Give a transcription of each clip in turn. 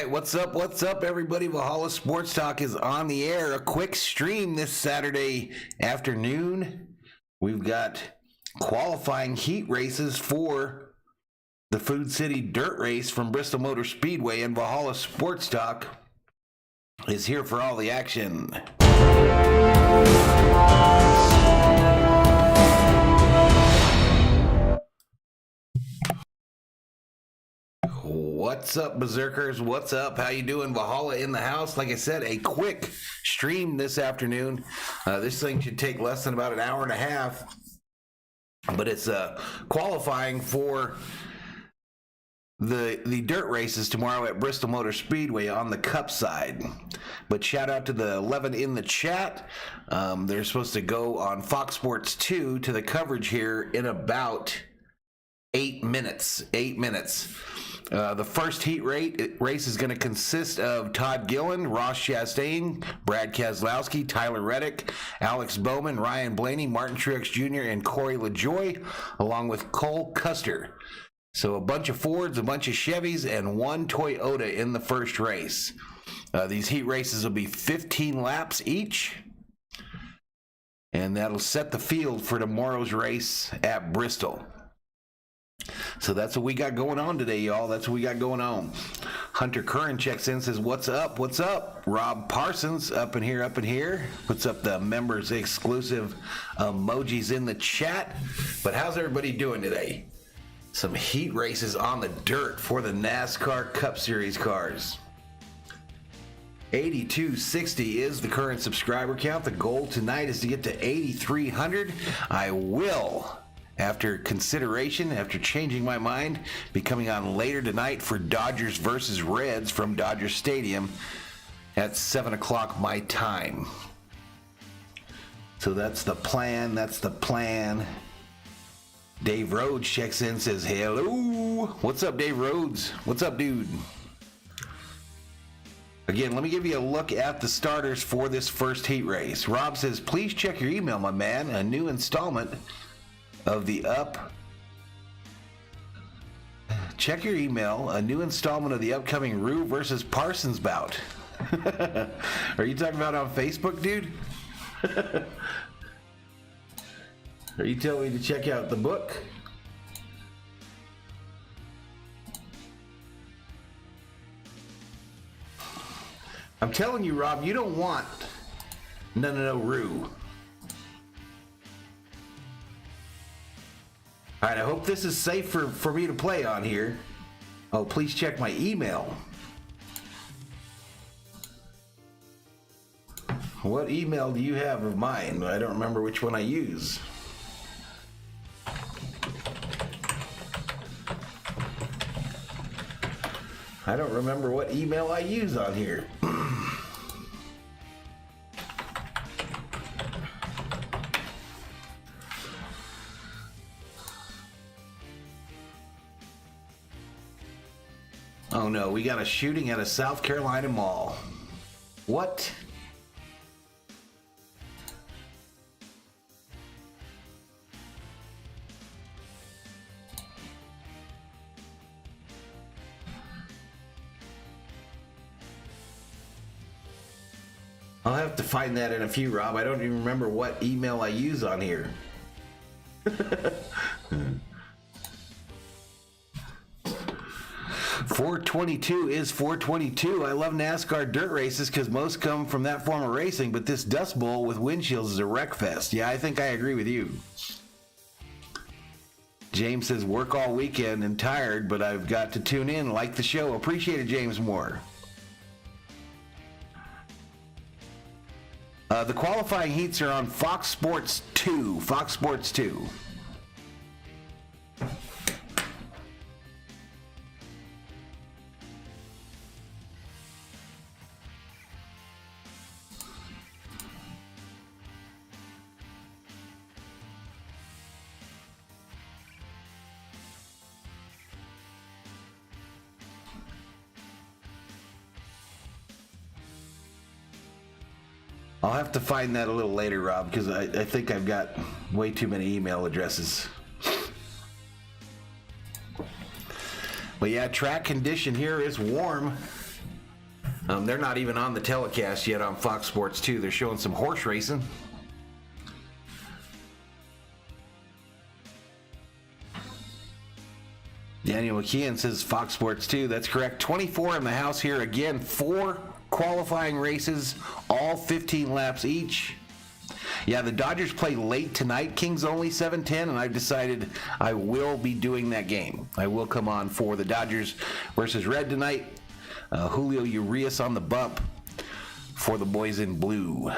right, what's up, everybody? Valhalla Sports Talk is on the air. A quick stream this Saturday afternoon. We've got qualifying heat races for the Food City Dirt Race from Bristol Motor Speedway, and Valhalla Sports Talk is here for all the action. What's up, Berserkers? What's up? How you doing? Valhalla in the house. Like I said, a quick stream this afternoon. This thing should take less than about an hour and a half, but it's qualifying for the dirt races tomorrow at Bristol Motor Speedway on the Cup side. But shout out to the 11 in the chat. They're supposed to go on Fox Sports 2 to the coverage here in about 8 minutes. 8 minutes. The first heat race is going to consist of Todd Gillen, Ross Chastain, Brad Keselowski, Tyler Reddick, Alex Bowman, Ryan Blaney, Martin Truex Jr., and Corey LaJoie, along with Cole Custer. So a bunch of Fords, a bunch of Chevys, and one Toyota in the first race. These heat races will be 15 laps each, and that'll set the field for tomorrow's race at Bristol. So that's what we got going on today, y'all. That's what we got going on. Hunter Curran checks in, says, what's up? What's up? Rob Parsons, up in here. Puts up the members exclusive emojis in the chat. But how's everybody doing today? Some heat races on the dirt for the NASCAR Cup Series cars. 8260 is the current subscriber count. The goal tonight is to get to 8,300. I will, after consideration, after changing my mind, be coming on later tonight for Dodgers versus Reds from Dodger Stadium at 7 o'clock my time. So that's the plan. Dave Rhodes checks in, says, hello. What's up, Dave Rhodes? What's up, dude? Again, let me give you a look at the starters for this first heat race. Rob says, please check your email, my man. A new installment of the check your email, a new installment of the upcoming Rue versus Parsons bout. Are you talking about on Facebook, dude? Are you telling me to check out the book? I'm telling you, Rob, you don't want no Rue. All right, I hope this is safe for me to play on here. Oh, please check my email. What email do you have of mine? I don't remember which one I use. I don't remember what email I use on here. Oh no, we got a shooting at a South Carolina mall. What? I'll have to find that in a few, Rob. I don't even remember what email I use on here. 422 is 422. I love NASCAR dirt races because most come from that form of racing, but this Dust Bowl with windshields is a wreck fest. Yeah, I think I agree with you. James says, work all weekend and tired, but I've got to tune in. Like the show. Appreciate it, James Moore. The qualifying heats are on Fox Sports 2. Fox Sports 2. I'll have to find that a little later, Rob, because I think I've got way too many email addresses. But yeah, track condition here is warm. They're not even on the telecast yet on Fox Sports 2. They're showing some horse racing. Daniel McKeon says Fox Sports 2. That's correct. 24 in the house here again. 4 qualifying races, all 15 laps each. Yeah, the Dodgers play late tonight, Kings only 7:10, and I've decided I will be doing that game. I will come on for the Dodgers versus Red tonight. Julio Urias on the bump for the boys in blue.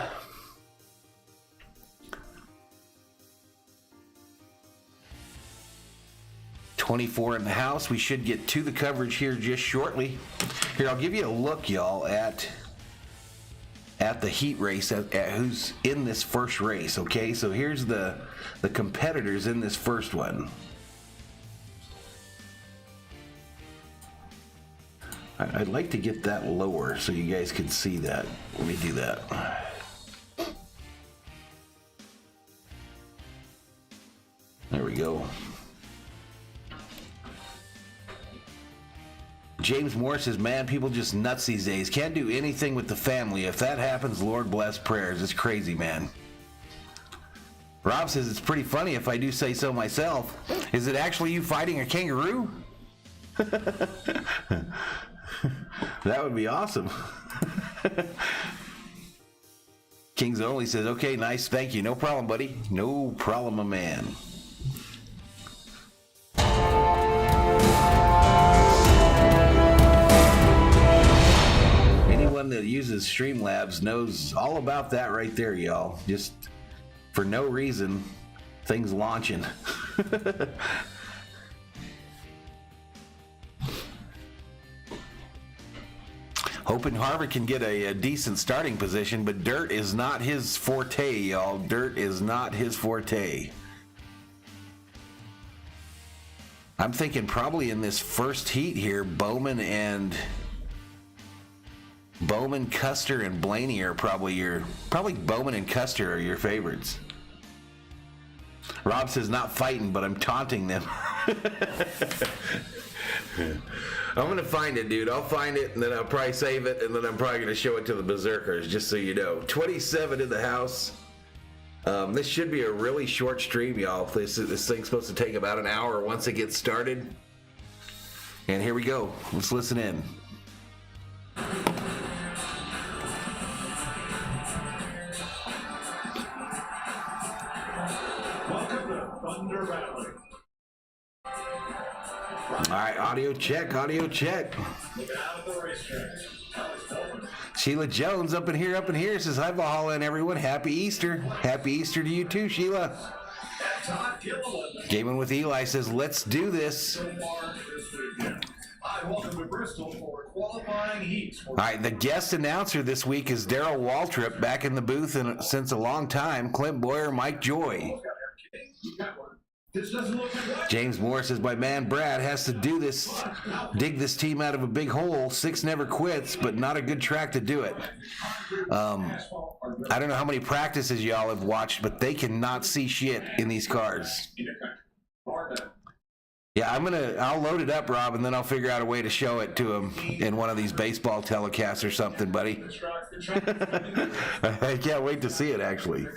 .24 in the house. We should get to the coverage here just shortly. Here, I'll give you a look, y'all, at the heat race, at who's in this first race, okay? So here's the competitors in this first one. I'd like to get that lower so you guys can see that. Let me do that. There we go. James Moore says, man, people just nuts these days. Can't do anything with the family. If that happens, Lord bless prayers. It's crazy, man. Rob says, it's pretty funny if I do say so myself. Is it actually you fighting a kangaroo? That would be awesome. Kings Only says, okay, nice, thank you. No problem, buddy. No problem, my man. Anyone that uses Streamlabs knows all about that right there, y'all. Just for no reason, things launching. Hoping Harvick can get a decent starting position, but dirt is not his forte, y'all. Dirt is not his forte. I'm thinking probably in this first heat here, Bowman, Custer, and Blaney are probably Bowman and Custer are your favorites. Rob says not fighting, but I'm taunting them. I'm going to find it, dude. I'll find it, and then I'll probably save it, and then I'm probably going to show it to the Berserkers, just so you know. 27 in the house. This should be a really short stream, y'all. This thing's supposed to take about an hour once it gets started. And here we go. Let's listen in. Welcome to Thunder Valley. All right, audio check, audio check. Look out at the racetrack. Sheila Jones up in here says, hi, Valhalla and everyone. Happy Easter. Happy Easter to you too, Sheila. Gaming with Eli says, let's do this. Hi, welcome to Bristol for qualifying heats. All right, the guest announcer this week is Daryl Waltrip, back in the booth since a long time. Clint Boyer, Mike Joy. James Moore says, my man Brad has to do this, dig this team out of a big hole. 6 never quits, but not a good track to do it. I don't know how many practices y'all have watched, but they cannot see shit in these cars. Yeah, I'll load it up, Rob, and then I'll figure out a way to show it to him in one of these baseball telecasts or something, buddy. I can't wait to see it, actually.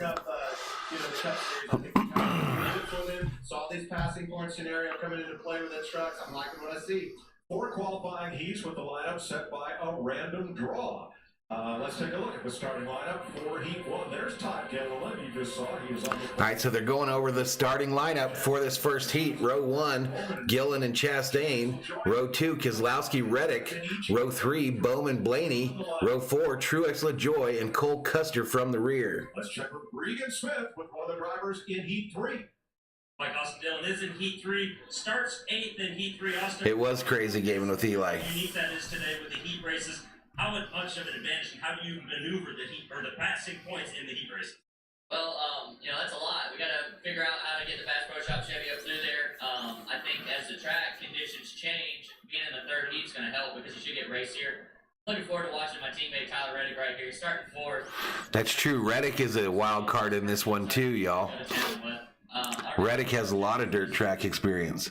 Saw these passing point scenario coming into play with that truck. I'm liking what I see. 4 qualifying heats with the lineup set by a random draw. Let's take a look at the starting lineup for Heat 1. There's Todd Gilliland. You just saw he was on the... All right, so they're going over the starting lineup for this first heat. Row 1, Gillen and Chastain. Row 2, Keselowski, Reddick. Row 3, Bowman, Blaney. Row 4, Truex, LaJoy, and Cole Custer from the rear. Let's check with Regan Smith with one of the drivers in Heat 3. Mike Austin Dillon is in Heat 3, starts 8th in Heat 3. Austin, It was crazy gaming with Eli. how unique that is today with the heat races. How much of an advantage, and how do you maneuver the heat or the passing points in the heat races? Well, that's a lot. We got to figure out how to get the Bass Pro Shop Chevy up through there. I think as the track conditions change, being in the third heat is going to help because you should get racier. Looking forward to watching my teammate Tyler Reddick right here. He's starting 4th. That's true. Reddick is a wild card in this one too, y'all. Reddick has a lot of dirt track experience.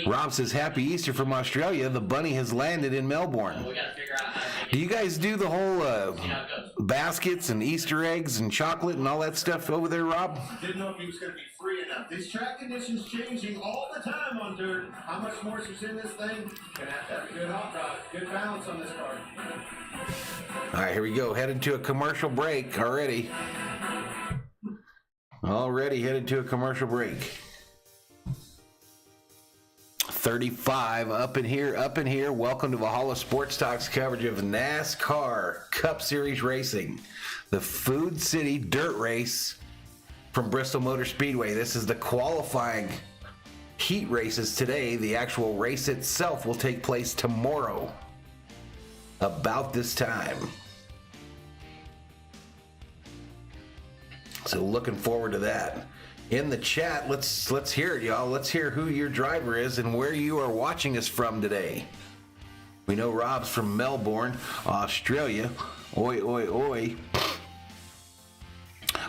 Rob says, happy Easter from Australia. The bunny has landed in Melbourne. We got to figure out how to Do you guys do the whole see how it goes. baskets and Easter eggs and chocolate and all that stuff over there, Rob? Didn't know if he was going to be free enough. These track conditions changing all the time on dirt. How much moisture's in this thing? Gonna have to have a good hot rod. Good balance on this car. All right, here we go. Headed to a commercial break already. Already headed to a commercial break. 35 up in here. Welcome to Valhalla Sports Talk's coverage of NASCAR Cup Series racing. The Food City Dirt Race from Bristol Motor Speedway. This is the qualifying heat races today. The actual race itself will take place tomorrow about this time. So looking forward to that. In the chat, let's hear it, y'all. Let's hear who your driver is and where you are watching us from today. We know Rob's from Melbourne, Australia. Oi, oi, oi.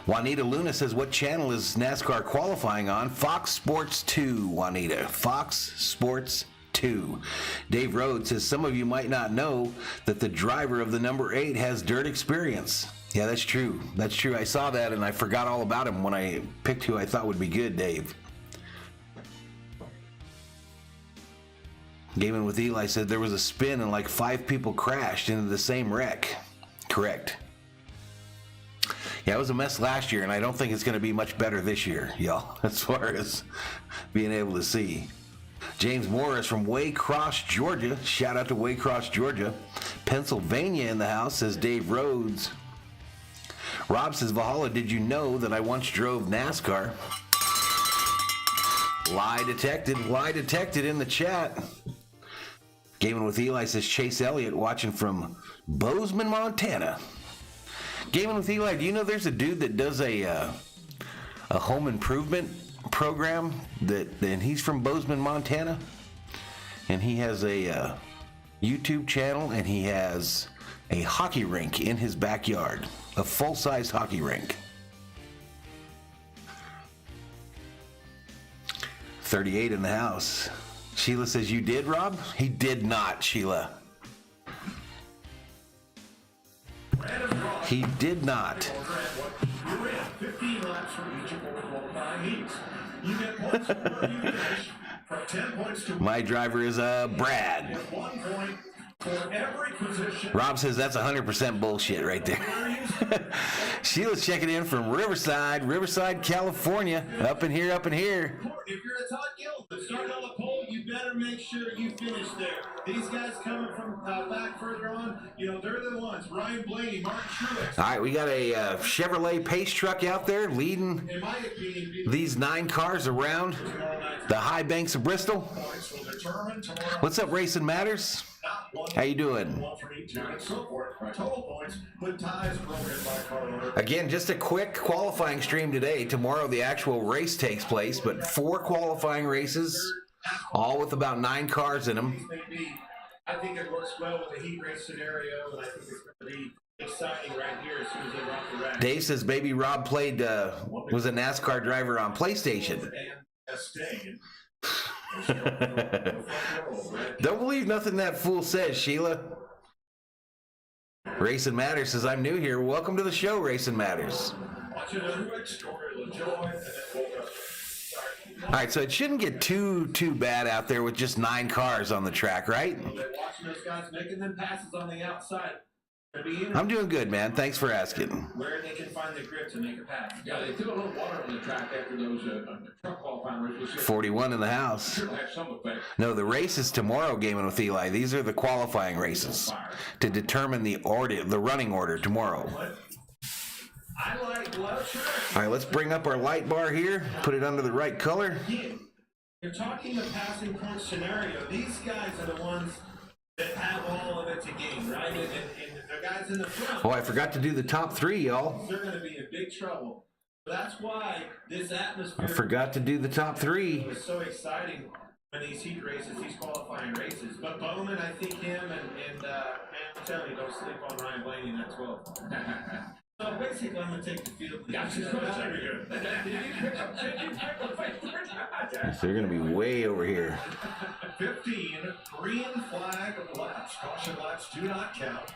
Juanita Luna says, what channel is NASCAR qualifying on? Fox Sports 2, Juanita. Fox Sports 2. Dave Rhodes says, some of you might not know that the driver of the number 8 has dirt experience. Yeah, that's true. That's true. I saw that and I forgot all about him when I picked who I thought would be good, Dave. Gaming with Eli said there was a spin and like 5 people crashed into the same wreck. Correct. Yeah, it was a mess last year and I don't think it's going to be much better this year, y'all, as far as being able to see. James Morris from Waycross, Georgia. Shout out to Waycross, Georgia. Pennsylvania in the house, says Dave Rhodes. Rob says, Valhalla, did you know that I once drove NASCAR? Lie detected in the chat. Gaming with Eli says, Chase Elliott watching from Bozeman, Montana. Gaming with Eli, do you know there's a dude that does a home improvement program and he's from Bozeman, Montana? And he has a YouTube channel and he has a hockey rink in his backyard. A full-size hockey rink. 38 in the house. Sheila says, you did, Rob? He did not, Sheila. He did not. You ran 15 laps from each of the qualifying heats. You get points for where you finish from 10 points to My driver is Brad. 1 point for every position. Rob says that's 100% bullshit right there. Sheila's checking in from Riverside, California. Up in here. If you're a Todd Gill that's starting on the pole, you better make sure you finish there. These guys coming from back further on, they're the ones. Ryan Blaney, Martin Truex. All right, we got a Chevrolet Pace truck out there leading In my opinion, these 9 cars around the high banks of Bristol. points will determine tomorrow. What's up, Racing Matters? How you doing? One from each and so forth. Total points with ties broken by car owner. Again, just a quick qualifying stream today. Tomorrow the actual race takes place, but 4 qualifying races, all with about 9 cars in them. I think it works well with the heat race scenario, and I think it's going to be exciting right here as soon as they rock the rack. Dave says Baby Rob played, was a NASCAR driver on PlayStation. Don't believe nothing that fool says, Sheila. Racing Matters says, I'm new here. Welcome to the show, Racing Matters. All right, so it shouldn't get too bad out there with just 9 cars on the track, right? Watching those guys making them passes on the outside. I'm doing good, man. Thanks for asking. Where they can find the grip to make a pass. Yeah, they threw a little water on the track after those truck qualifying races. 41 in the house. Sure have some effect. No, the race is tomorrow, Gaming with Eli. These are the qualifying races to determine the running order tomorrow. I like love track. All right, let's bring up our light bar here. Put it under the right color. Again, you're talking a passing point scenario. These guys are the ones that have all of it to gain, right? And the guys in the front. Oh, I forgot to do the top 3, y'all. They're going to be in big trouble. That's why this atmosphere. I forgot to do the top 3. It's so exciting when these heat races, these qualifying races. But Bowman, I think him and man, I'm telling you, don't sleep on Ryan Blaney in that 12. So basically, I'm going to take the field. Gotcha. So they're going to be way over here. 15 green flag laps. Caution laps do not count.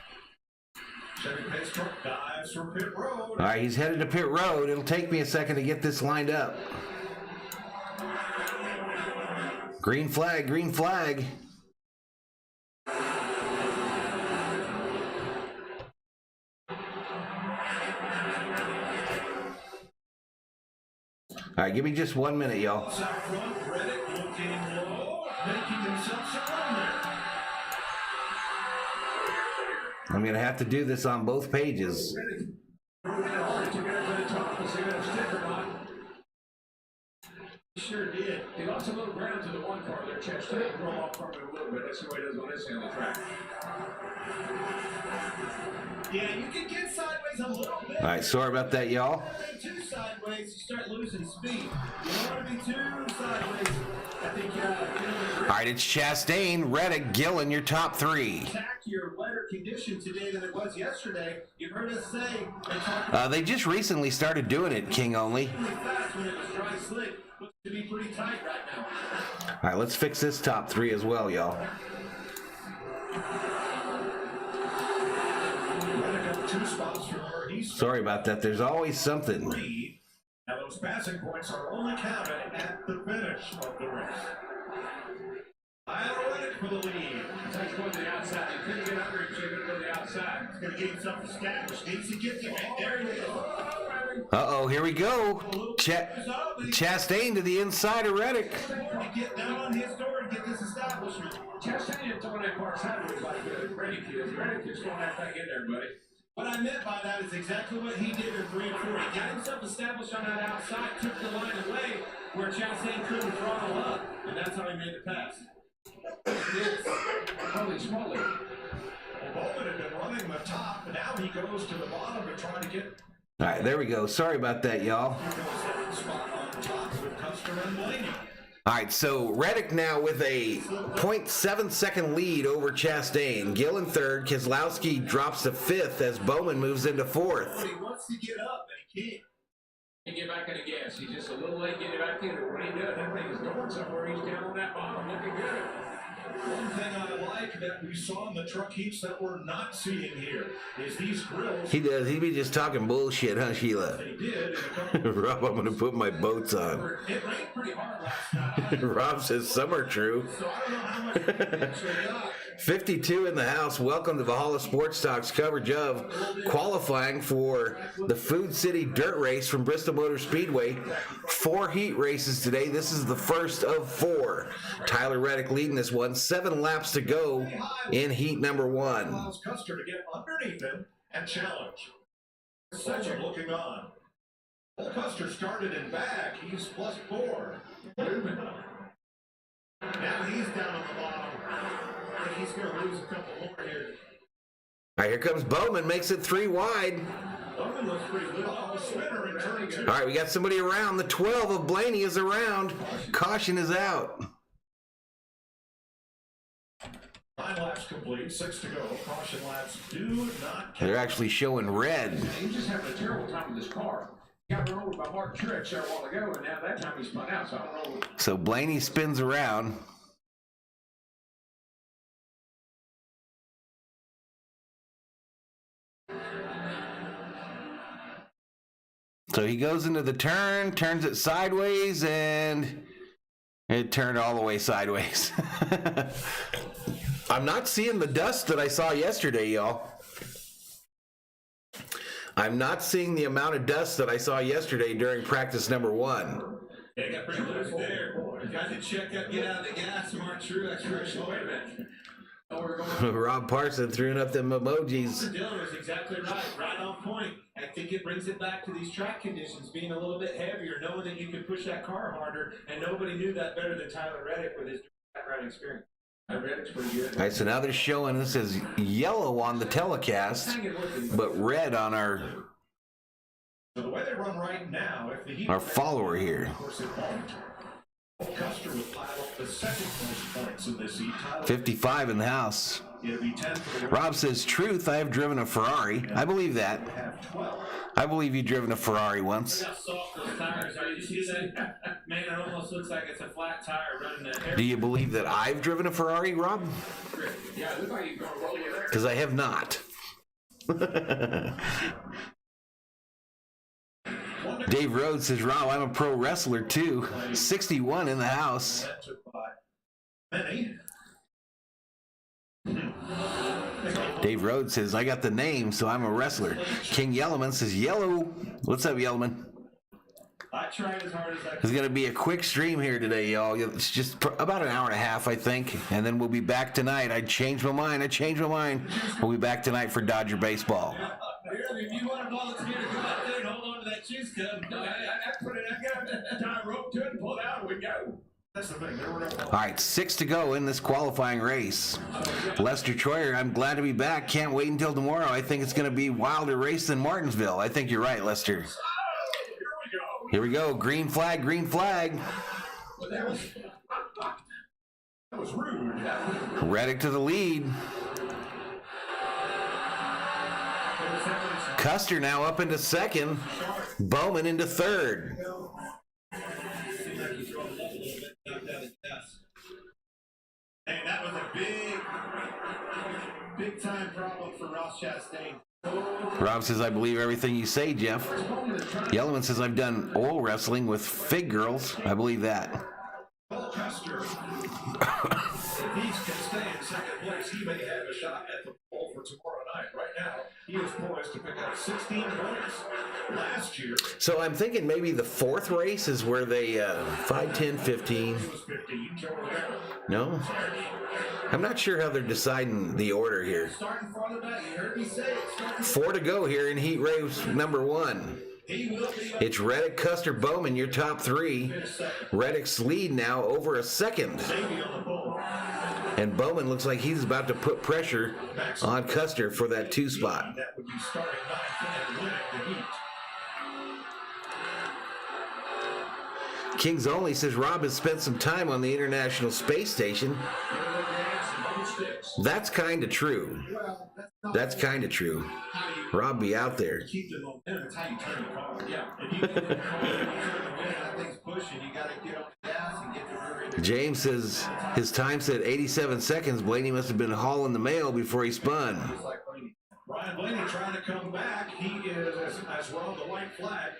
Chevy pace truck dives from pit road. All right, he's headed to pit road. It'll take me a second to get this lined up. Green flag, green flag. All right, give me just 1 minute, y'all. Out front, Reddick looking low, making himself some room there. I'm going to have to do this on both pages. Sure did. He lost a little ground to the one car there. Chastain roll off from it a little bit. That's the way it does on this end of the track. Yeah, you can get sideways a little bit. All right, sorry about that, y'all. Too sideways, you start losing speed. You don't want to be too sideways. I think All right, it's Chastain, Reddick, Gillen, your top three. Tackier, wetter condition today than it was yesterday. You heard us say They just recently started doing it, King only. fast when it was dry slick. Looks to be pretty tight right now. All right, let's fix this top three as well, y'all. Reddick up 2 spots from where he's Sorry about that. There's always something. 3. Now those passing points are only counted at the finish of the race. Reddick for the lead. Touch going to the outside. He couldn't get under it. So he couldn't go to the outside. He's going to get himself established. Needs to get there. There he is. Uh-oh, here we go. Chastain to the inside of Reddick. Get down on his door and get this establishment. Chastain didn't throw that car sideways like Reddick is. Reddick is throwing that thing in there, buddy. What I meant by that is exactly what he did in 3 and 4. He got himself established on that outside, took the line away where Chastain couldn't throttle up, and that's how he made the pass. Holy smoly. Well, Bowman had been running the top, and now he goes to the bottom to try to get All right, there we go. Sorry about that, y'all. the spot on top with Custer and Blaney. All right, so Reddick now with a 0.7-second lead over Chastain. Gillen third. Keselowski drops to fifth as Bowman moves into fourth. But he wants to get up, and he can't. He get back in the gas. He's just a little late getting back in. But when he does, that thing is going somewhere. He's down on that bottom looking good. One thing I like that we saw in the truck heats that we're not seeing here is these grills. He does. He be just talking bullshit, huh, Sheila? They did in a couple Rob, I'm going to put my boats on. It rained pretty hard last night. Rob says some are true. So I don't know how much it actually got. 52 in the house. Welcome to Valhalla Sports Talk's coverage of qualifying for the Food City Dirt Race from Bristol Motor Speedway. 4 heat races today. This is the first of 4. Tyler Reddick leading this one. 7 laps to go in heat number 1. Allows Custer to get underneath him and challenge. Such a looking on. Well, Custer started in back. He's +4. Now he's down on the bottom. I think he's going to lose a couple more here. All right, here comes Bowman. Makes it 3 wide. Bowman looks pretty good. Oh, spinner in turn 2. All right, we got somebody around. The 12 of Blaney is around. Caution is out. 9 laps complete, 6 to go. Caution laps do not count. They're actually showing red. He's just having a terrible time with this car. He got run over by Mark Truex there a while ago, and now that time he spun out, so I don't know. So Blaney spins around. So he goes into the turn, turns it sideways, and it turned all the way sideways. I'm not seeing the dust that I saw yesterday, y'all. I'm not seeing the amount of dust that I saw yesterday during practice number 1. Yeah, got pretty loose there. Got to check up, get out of the gas, Mark Truex. Wait a minute. Oh, we're going. Rob Parson throwing up them emojis. Dylan was exactly right on point. I think it brings it back to these track conditions, being a little bit heavier, knowing that you can push that car harder, and nobody knew that better than Tyler Reddick with his background experience. Reddick's pretty good. All right, so now they're showing this as yellow on the telecast, but red on our So the way they run right now, if the heat follower here. of course it won't. Custer would pile up the second most points in this heat. Tyler 55 in the house. it'd be 10 for the Rob says, truth, I have driven a Ferrari. I believe that. have 12. I believe you've driven a Ferrari once. Look how soft those tires are. You see that? Man, it almost looks like it's a flat tire running the Do you believe that I've driven a Ferrari, Rob? Yeah, it looks like he's going to roll you there. Because I have not. Dave Rhodes says, Rob, I'm a pro wrestler too. 61 in the house. Many. Dave Rhodes says, I got the name, so I'm a wrestler. King Yellowman says, Yellow. What's up, Yellowman? I tried as hard as I could. It's going to be a quick stream here today, y'all. It's just about an hour and a half, I think. And then we'll be back tonight. I changed my mind. We'll be back tonight for Dodger baseball. If you want to volunteer to go out there and hold on to that juice cup, I put it, I got tie a rope to it and pull it out and we go. That's the thing. All right, 6 to go in this qualifying race. Lester Troyer, I'm glad to be back. Can't wait until tomorrow. I think it's going to be wilder race than Martinsville. I think you're right, Lester. Here we go. Green flag, green flag. That was rude. Reddick to the lead. Custer now up into second. Bowman into third. Hey, that was a big time problem for Ross Chastain. Rob says, I believe everything you say, Jeff. Yellowman says, I've done oil wrestling with Fig Girls. I believe that. Custer, if he can stay in second place, he may have a shot at the pole for tomorrow night. Right now, he is poised to pick up 16 points. Last year, So I'm thinking maybe the fourth race is where they 5, 10, 15. it was 15. Joe Rivera. No? I'm not sure how they're deciding the order here. Starting farther back, you heard me say it. Starting 4 to go here in heat race number 1. he will be up It's Reddick, Custer, Bowman, your top 3. in a second. Reddick's lead now over a second. Maybe on the pole. And Bowman looks like he's about to put pressure on Custer for that 2 spot. That would be starting ninth and winning the heat. Kings Only says Rob has spent some time on the International Space Station. That's kind of true. Well, That's kind of true. Rob be out there. keep the momentum. It's how you turn the car. Yeah. If you get in the car and you turn the wheel, that thing's pushing. You got to get on the gas and get the rear end. James says his time said 87 seconds. Blaney must have been hauling the mail before he spun. Just like Blaney. Brian Blaney trying to come back. He is as well the white flag.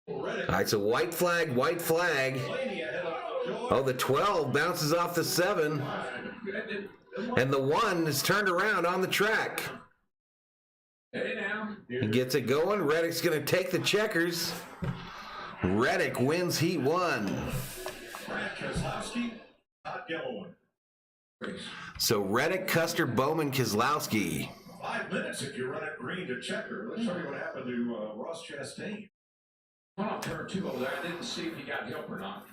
Reddick. All right, so white flag, white flag. Blaney ahead of Joy. Oh, the 12 bounces off the 7. And the 1 is turned around on the track. Hey now. He gets it going. Reddick's going to take the checkers. Reddick wins heat 1. Brad Keselowski, Todd Gilliland. So Reddick, Custer, Bowman, Keselowski. 5 minutes if you run it green to checker. Let's show you what happened to Ross Chastain. Went on turn 2 over there. I didn't see if he got help or not.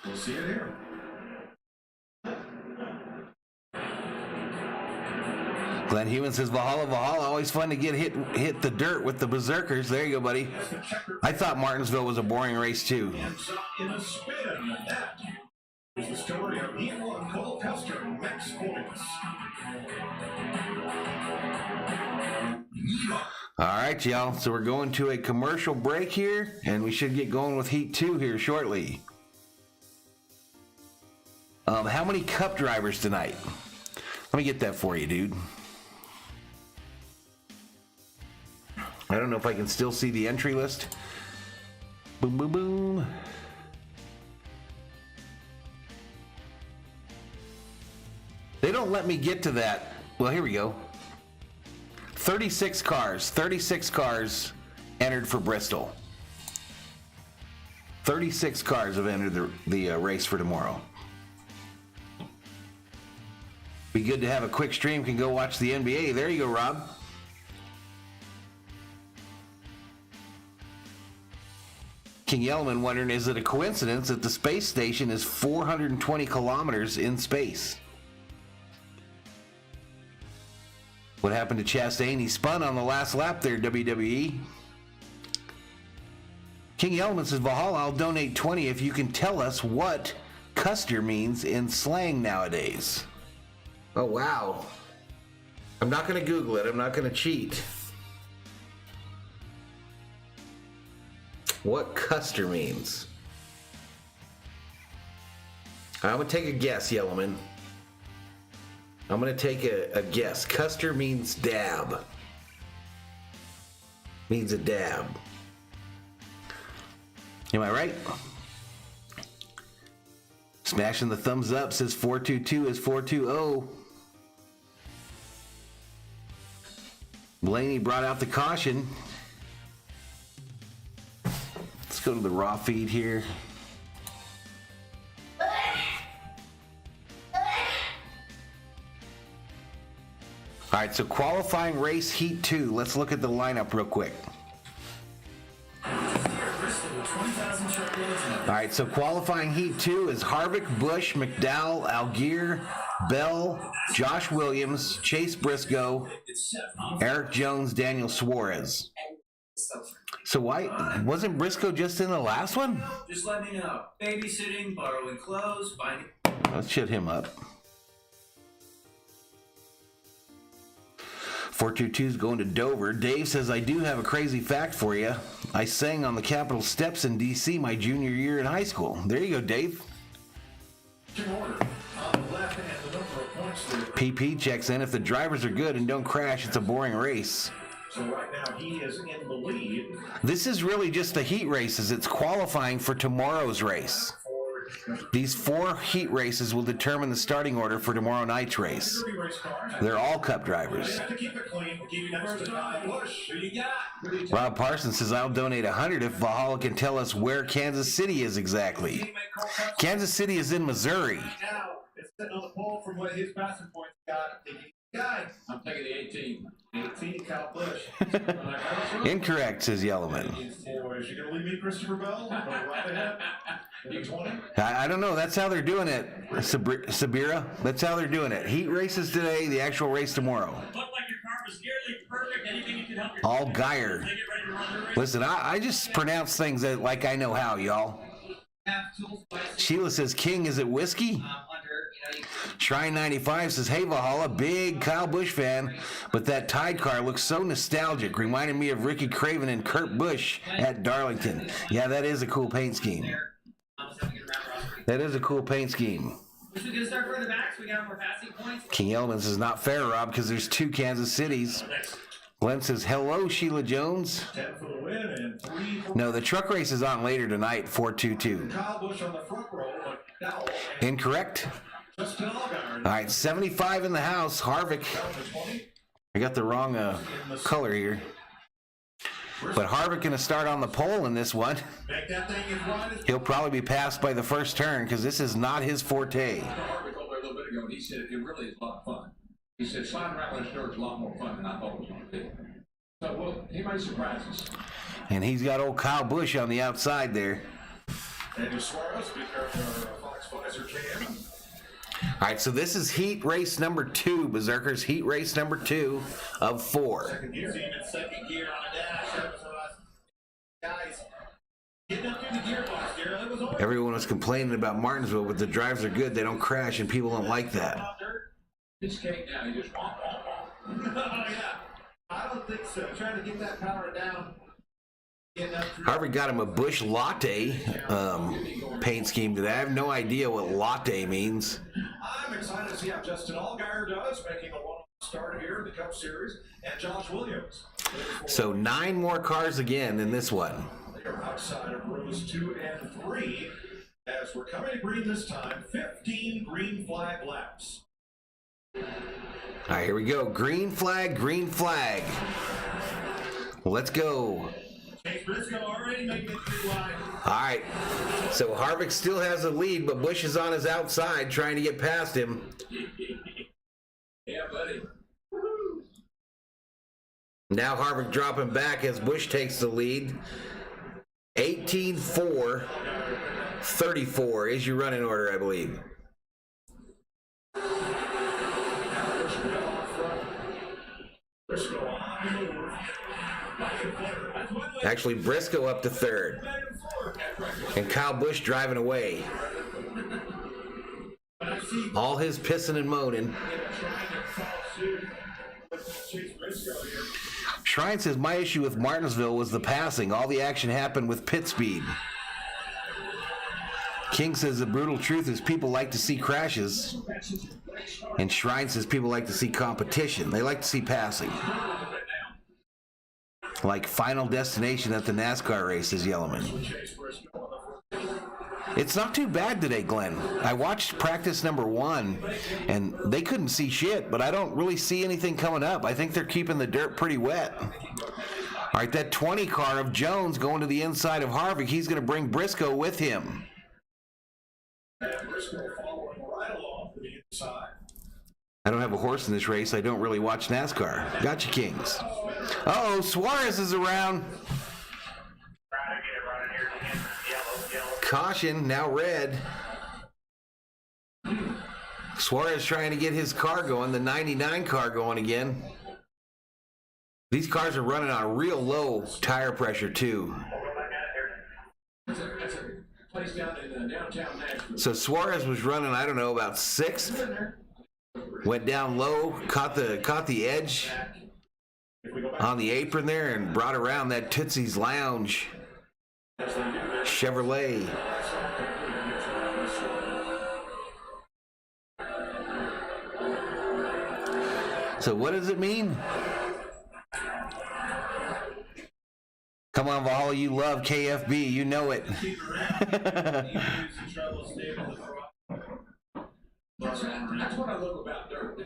We'll see it here. Glenn Hewman says Valhalla, always fun to get hit the dirt with the berserkers. There you go, buddy. That's the checker. I thought Martinsville was a boring race too. Ends up in a spin. That is the story of Heat 1. Cole Custer, max points. All right, y'all. So we're going to a commercial break here, and we should get going with heat 2 here shortly. How many Cup drivers tonight? Let me get that for you, dude. I don't know if I can still see the entry list. Boom, boom, boom. They don't let me get to that. Well, here we go. 36 cars entered for Bristol. 36 cars have entered the race for tomorrow. Be good to have a quick stream. Can go watch the NBA. There you go, Rob. King Yellowman wondering, is it a coincidence that the space station is 420 kilometers in space? What happened to Chastain? He spun on the last lap there, WWE. King Yellowman says, Valhalla, I'll donate 20 if you can tell us what Custer means in slang nowadays. Oh, wow. I'm not going to Google it. I'm not going to cheat. What Custer means. I'm going to take a guess, Yellowman. I'm going to take a guess. Custer means dab. means a dab. Am I right? Smashing the thumbs up says 422 is 420. Blaney brought out the caution. Let's go to the raw feed here. All right, so qualifying race heat 2. Let's look at the lineup real quick. All right, so qualifying heat 2 is Harvick, Busch, McDowell, Algier, Bell, Josh Williams, Chase Briscoe, Eric Jones, Daniel Suarez. So why wasn't Briscoe just in the last one? Just let me know. Babysitting, borrowing clothes, finding. Let's shut him up. 422's going to Dover. Dave says, I do have a crazy fact for you. I sang on the Capitol steps in D.C. my junior year in high school. There you go, Dave. PP checks in. If the drivers are good and don't crash, it's a boring race. So right now he is in the lead. This is really just the heat races. It's qualifying for tomorrow's race. These 4 heat races will determine the starting order for tomorrow night's race. They're all Cup drivers. Rob Parsons says, I'll donate $100 if Valhalla can tell us where Kansas City is exactly. Kansas City is in Missouri. Now it's sitting on the pole from what his passing points got. I'm taking the 18. 18, Kyle Busch. Incorrect, says Yellowman. Boys, you gonna leave me, Christopher Bell? Go right ahead. 20. I don't know. That's how they're doing it, Sabira. That's how they're doing it. Heat races today, the actual race tomorrow. Looked like your car was nearly perfect. Anything you could help your All Geyer. They get ready to run their race. Listen, I just pronounce things like I know how, y'all. Sheila says, King, is it whiskey? Shrine 95 says, hey Valhalla, big Kyle Busch fan, but that Tide car looks so nostalgic, reminded me of Ricky Craven and Kurt Busch at Darlington. Yeah, that is a cool paint scheme. That is a cool paint scheme. Which we gonna start further back so we got more passing points. King Elman says, not fair, Rob, because there's 2 Kansas Cities. Glenn says, hello, Sheila Jones. 10 for the win and 3 for No, the truck race is on later tonight, 422. Kyle Busch on the front row, but now Incorrect. Justin Allgaier. All right, 75 in the house. Harvick. I got the wrong color here. But Harvick going to start on the pole in this one. Make that thing as wide as He'll probably be passed by the first turn because this is not his forte. Harvick over a little bit ago, and he said it really is a lot of fun. He said sliding around with dirt is a lot more fun than I thought it was going to be. So, well, he might surprise us. And he's got old Kyle Busch on the outside there. And Suarez, speaker of Fox Pfizer KM. All right, so this is heat race number 2, Berserkers. Heat race number 2 of 4. Second gear. Team in second gear on a dash. Guys, getting up through the gearbox here. It was over. Everyone was complaining about Martinsville, but the drives are good. They don't crash, and people don't like that. It's cake now. You just womp, womp, womp. Oh, yeah. I don't think so. Trying to get that power down. Harvey got him a Busch latte paint scheme today. I have no idea what latte means. I'm excited to see how Justin Allgaier does, making a one start here in the Cup Series, and Josh Williams. So 9 more cars again in this one. They are outside of rows 2 and 3, as we're coming to green this time. 15 green flag laps. All right, here we go. Green flag, green flag. Let's go. Chase Briscoe already making it through line. All right, so Harvick still has a lead, but Busch is on his outside trying to get past him. Yeah, buddy. Now Harvick dropping back as Busch takes the lead. 18-4, 34 is your running order, I believe. Briscoe on the move. Actually, Briscoe up to 3rd. And Kyle Busch driving away. All his pissing and moaning. Shrine says, my issue with Martinsville was the passing. All the action happened with pit speed. King says the brutal truth is people like to see crashes. And Shrine says people like to see competition. They like to see passing. like Final Destination at the NASCAR races, Yellowman. It's not too bad today, Glenn. I watched practice number 1, and they couldn't see shit, but I don't really see anything coming up. I think they're keeping the dirt pretty wet. All right, that 20 car of Jones going to the inside of Harvick. He's going to bring Briscoe with him. And Bristol following right along to the inside. I don't have a horse in this race. I don't really watch NASCAR. Gotcha, Kings. Uh-oh, Suarez is around. Caution, now red. Suarez trying to get his car going, the 99 car going again. These cars are running on real low tire pressure, too. That's a place down in downtown Nashville. So Suarez was running, I don't know, about 6th. Went down low, caught the edge on the apron there, and brought around that Tootsie's Lounge Chevrolet. So what does it mean? Come on, Valhalla, you love KFB, you know it. That's what I love about dirt.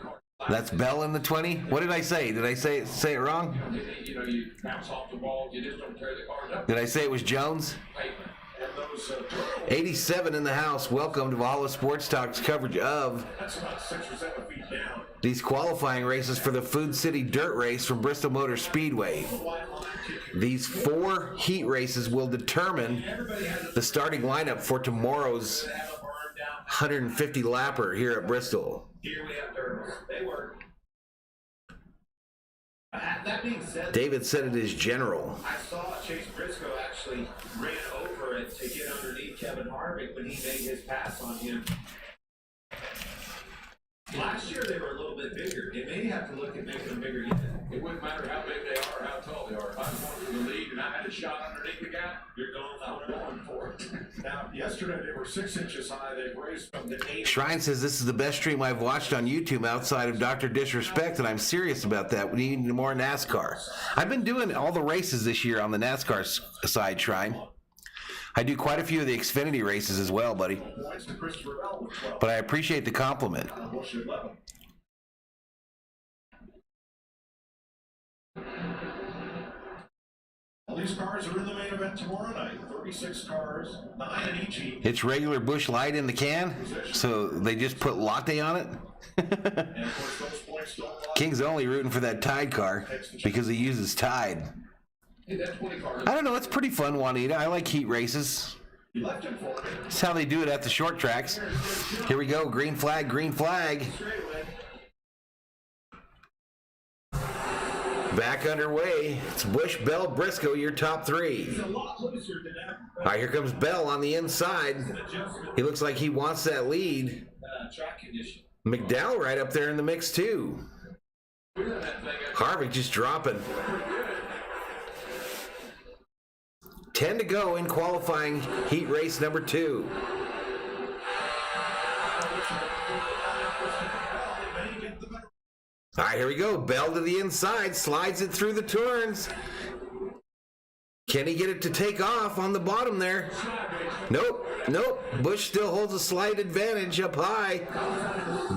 That's Bell in the 20? What did I say? Did I say it wrong? You know, you bounce off the ball, you just don't tear the cars up. Did I say it was Jones? 87 in the house. Welcome to Valhalla Sports Talk's coverage of these qualifying races for the Food City Dirt Race from Bristol Motor Speedway. These 4 heat races will determine the starting lineup for tomorrow's 150 lapper here at Bristol. Here we have turtles. They work. That being said, David said it is general. I saw Chase Briscoe actually ran over it to get underneath Kevin Harvick when he made his pass on him. Last year they were a little bit bigger. They may have to look at making them bigger yet. It wouldn't matter how big they are or how tall they are. If I was going to the lead and I had a shot underneath the guy, You're going for it. Now, yesterday they were 6 inches high. They've raised from the 8. Shrine says this is the best stream I've watched on YouTube outside of Dr. Disrespect, and I'm serious about that. We need more NASCAR. I've been doing all the races this year on the NASCAR side, Shrine. I do quite a few of the Xfinity races as well, buddy. Points to Christopher Bell with 12. But I appreciate the compliment. Bush at 11. All these cars are in the main event tomorrow night. 36 cars, 9 in each heat. It's regular Busch Light in the can, so they just put latte on it. And of course, those points don't lie. King's only rooting for that Tide car because he uses Tide. hey, that 20 car. I don't know, it's pretty fun, Juanita. I like heat races. You left him for me. That's how they do it at the short tracks. Here we go, green flag, green flag. Straightaway. Back underway. It's Busch, Bell, Briscoe, your top 3. He's a lot looser than that. All right, here comes Bell on the inside. He looks like he wants that lead. Track condition. McDowell right up there in the mix, too. Harvick just dropping. 10 to go in qualifying heat race number 2. All right, here we go. Bell to the inside, slides it through the turns. Can he get it to take off on the bottom there? Nope, nope. Busch still holds a slight advantage up high.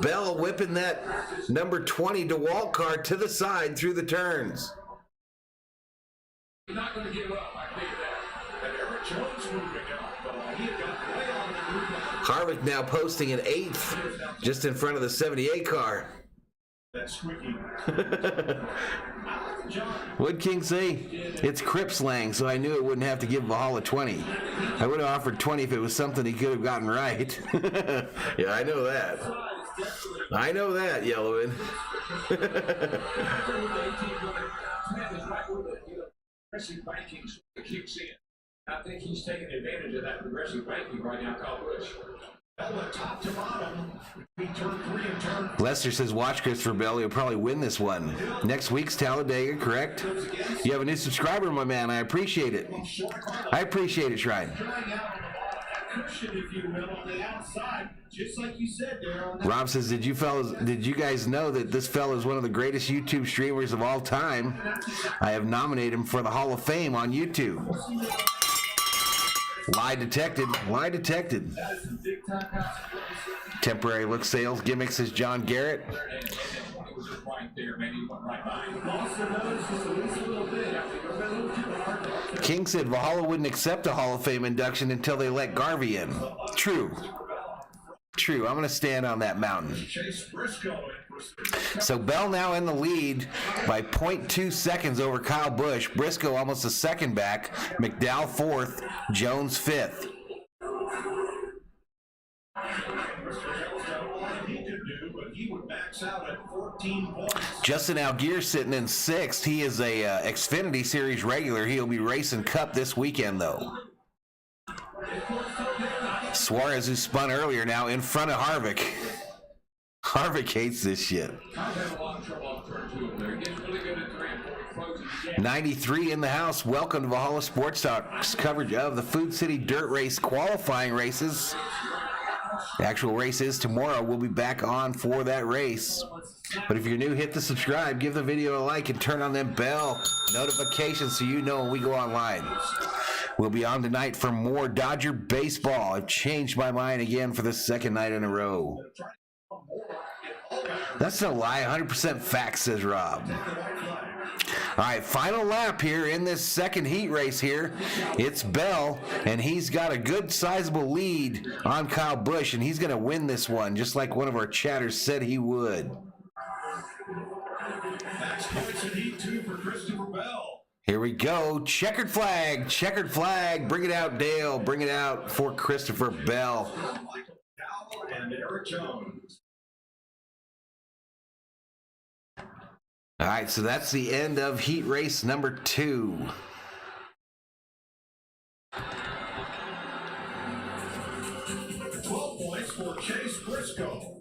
Bell whipping that number 20 DeWalt car to the side through the turns. He's not going to give up. I think that. And Eric Jones moving up. He had got way on the roof. Harvick now posting an 8th just in front of the 78 car. That's squeaky. What'd King say? It's Crip slang, so I knew it wouldn't have to give Valhalla 20. I would have offered 20 if it was something he could have gotten right. Yeah, I know that. I know that, Yellowin. Progressive banking kicks in. I think he's taking advantage of that progressive banking right now, Kyle Busch. Top to bottom. He turned 3 and turned. Lester says, watch Christopher Bell. He'll probably win this one. Next week's Talladega, correct? You have a new subscriber, my man. I appreciate it. I appreciate it, Shrine. Trying out on the bottom. That cushion, if you will, on the outside. just like you said there on that. Rob says, did you guys know that this fella is one of the greatest YouTube streamers of all time? I have nominated him for the Hall of Fame on YouTube. Lie detected. Lie detected. Temporary look sales gimmick, says John Garrett. King said Valhalla wouldn't accept a Hall of Fame induction until they let Garvey in. True. True. I'm going to stand on that mountain. So Bell now in the lead by 0.2 seconds over Kyle Busch. Briscoe almost a second back. McDowell fourth. Jones fifth. Justin Algier sitting in sixth. He is a Xfinity Series regular. He'll be racing Cup this weekend, though. Suarez, who spun earlier, now in front of Harvick. Harvick hates this shit. 93 in the house. Welcome to Valhalla Sports Talk's coverage of the Food City Dirt Race qualifying races. The actual race is tomorrow. We'll be back on for that race. But if you're new, hit the subscribe, give the video a like, and turn on them bell notifications so you know when we go online. We'll be on tonight for more Dodger baseball. I've changed my mind again for the second night in a row. That's no lie, 100% fact, says Rob. All right, final lap here in this second heat race here. It's Bell, and he's got a good sizable lead on Kyle Busch, and he's going to win this one, just like one of our chatters said he would. Max points in heat 2 for Christopher Bell. Here we go. Checkered flag. Checkered flag. Bring it out, Dale. Bring it out for Christopher Bell. And Eric Jones. All right, so that's the end of heat race number 2. Points for Chase Briscoe.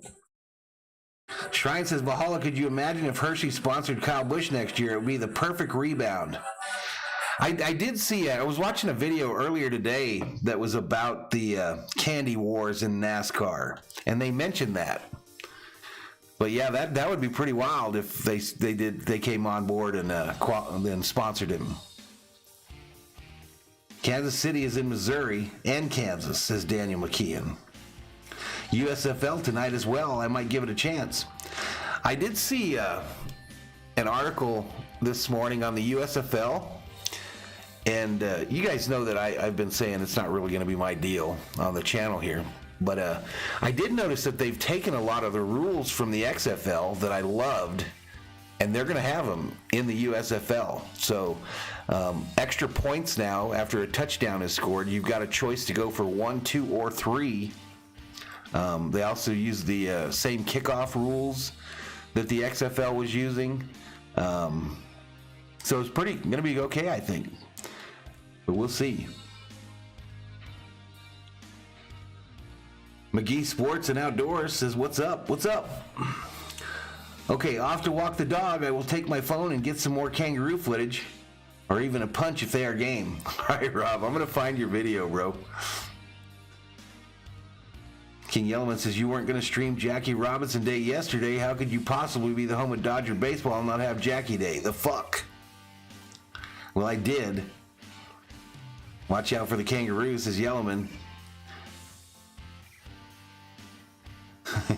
Shrine says, Valhalla, could you imagine if Hershey sponsored Kyle Busch next year? It would be the perfect rebound. I did see it. I was watching a video earlier today that was about the candy wars in NASCAR, and they mentioned that. But yeah, that would be pretty wild if they came on board and then sponsored him. Kansas City is in Missouri and Kansas, says Daniel McKeon. USFL tonight as well. I might give it a chance. I did see an article this morning on the USFL, and you guys know that I've been saying it's not really going to be my deal on the channel here. But I did notice that they've taken a lot of the rules from the XFL that I loved, and they're going to have them in the USFL. So extra points now after a touchdown is scored. You've got a choice to go for 1, 2, or 3. They also use the same kickoff rules that the XFL was using. So it's going to be okay, I think. But we'll see. McGee Sports and Outdoors says, what's up? What's up? Okay, off to walk the dog. I will take my phone and get some more kangaroo footage, or even a punch if they are game. All right, Rob, I'm going to find your video, bro. King Yellowman says, you weren't going to stream Jackie Robinson Day yesterday. How could you possibly be the home of Dodger baseball and not have Jackie Day? The fuck? Well, I did. Watch out for the kangaroos, says Yellowman.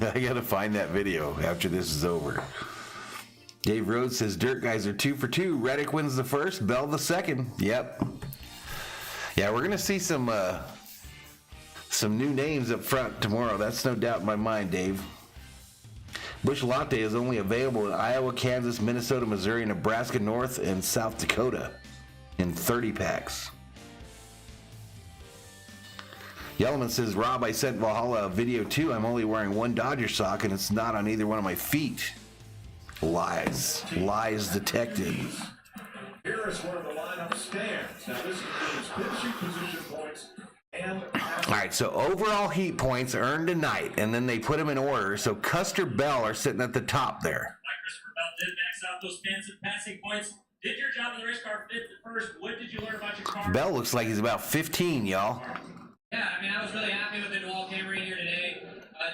I gotta find that video after this is over. Dave Rhodes says, Dirt Guys are 2 for 2. Reddick wins the first, Bell the second. Yep. Yeah, we're gonna see some new names up front tomorrow. That's no doubt in my mind, Dave. Busch Latte is only available in Iowa, Kansas, Minnesota, Missouri, Nebraska, North, and South Dakota in 30 packs. Yellowman says, Rob, I sent Valhalla a video too. I'm only wearing one Dodger sock and it's not on either one of my feet. Lies. Lies detected. Here is where the lineup stands. Now this includes pitching position points and... All right, so overall heat points earned tonight, and then they put them in order. So Custer Bell are sitting at the top there. Like Christopher Bell did max out those passing points. Did your job in the race car fit the first? What did you learn about your car? Bell looks like he's about 15, y'all. Yeah, I mean, I was really happy with the dual Camry here today.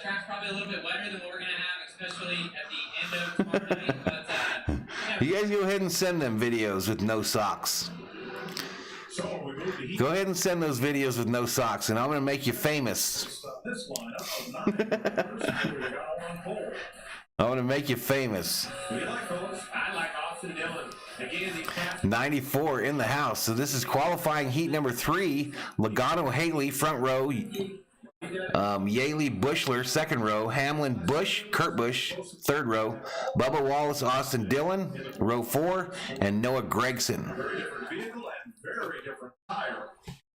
Track's probably a little bit wetter than what we're gonna have, especially at the end of tomorrow night. But yeah. You guys go ahead and send them videos with no socks. So we move to heat. Go ahead and send those videos with no socks, and I'm going to make you famous. This lineup of 9 drivers. We got on pole. I'm going to make you famous. We like those. I like Austin Dillon. Again, these past 94 in the house. So this is qualifying heat number 3. Logano Haley, front row. Yaley Bushler, second row. Hamlin Bush, Kurt Busch, third row. Bubba Wallace, Austin Dillon, row 4. And Noah Gregson. very different vehicle and very different tire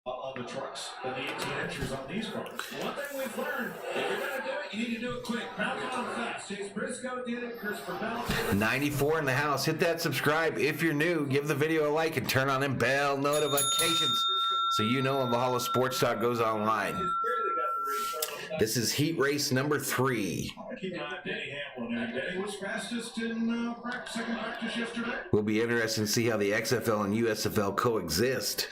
on the trucks than the 18-inchers on these cars. One thing we've learned, if you're going to do it, you need to do it quick. Pound it on fast. Chase Briscoe did it. Christopher Bell did it. 94 in the house. Hit that subscribe if you're new. Give the video a like and turn on them bell notifications so you know when Valhalla Sports Talk goes online. This is heat race number 3. Keep an eye on Denny Hamlin. Denny was fastest in second practice yesterday. Will be interesting to see how the XFL and USFL coexist.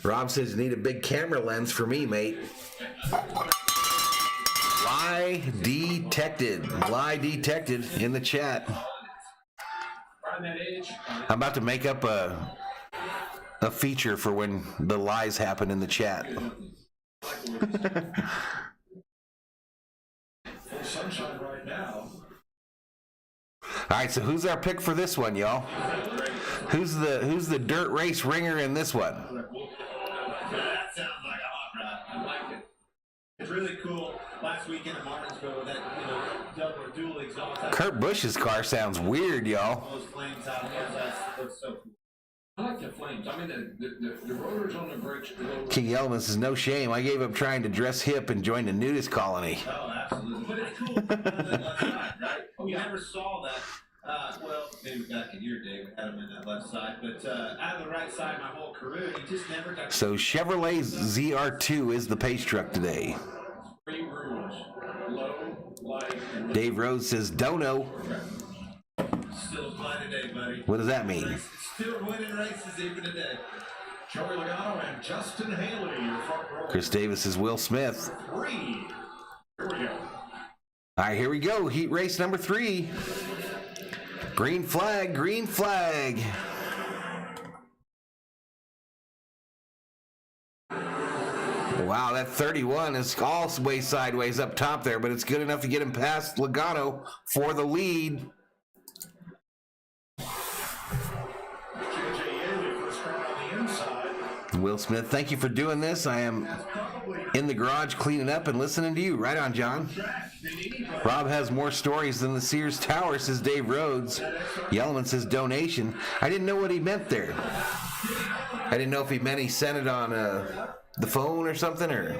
Rob says you need a big camera lens for me, mate. Lie detected. Lie detected in the chat. I'm about to make up a feature for when the lies happen in the chat. Full sunshine right now. All right, so who's our pick for this one, y'all? Who's the dirt race ringer in this one? That sounds like a hot rod. I like it. It's really cool. Last weekend in Martinsville, that double or dual exhaust. Kurt Busch's car sounds weird, y'all. Those flames out there. That's so cool. I like the flames. I mean, the rotors on the brakes. King Elman says, no shame. I gave up trying to dress hip and joined a nudist colony. Oh, absolutely. But it's cool. That left side, right? You never saw that. Well, maybe back in your day, we had them in that left side. But out of the right side my whole career, you just never got. So Chevrolet ZR2 is the pace truck today. 3 rules: low, light, and Dave Rhodes says, don't know. Still apply today, buddy. What does that mean? Still winning races even today. Joey Logano and Justin Haley, your front row. Chris Davis says, Will Smith. 3. Here we go. All right, here we go. Heat race number 3. Green flag, green flag. Wow, that 31 is all way sideways up top there, but it's good enough to get him past Logano for the lead. Will Smith, thank you for doing this. I am in the garage cleaning up and listening to you. Right on, John. Rob has more stories than the Sears Tower, says Dave Rhodes. Yellman says donation. I didn't know what he meant there. I didn't know if he meant he sent it on the phone or something, or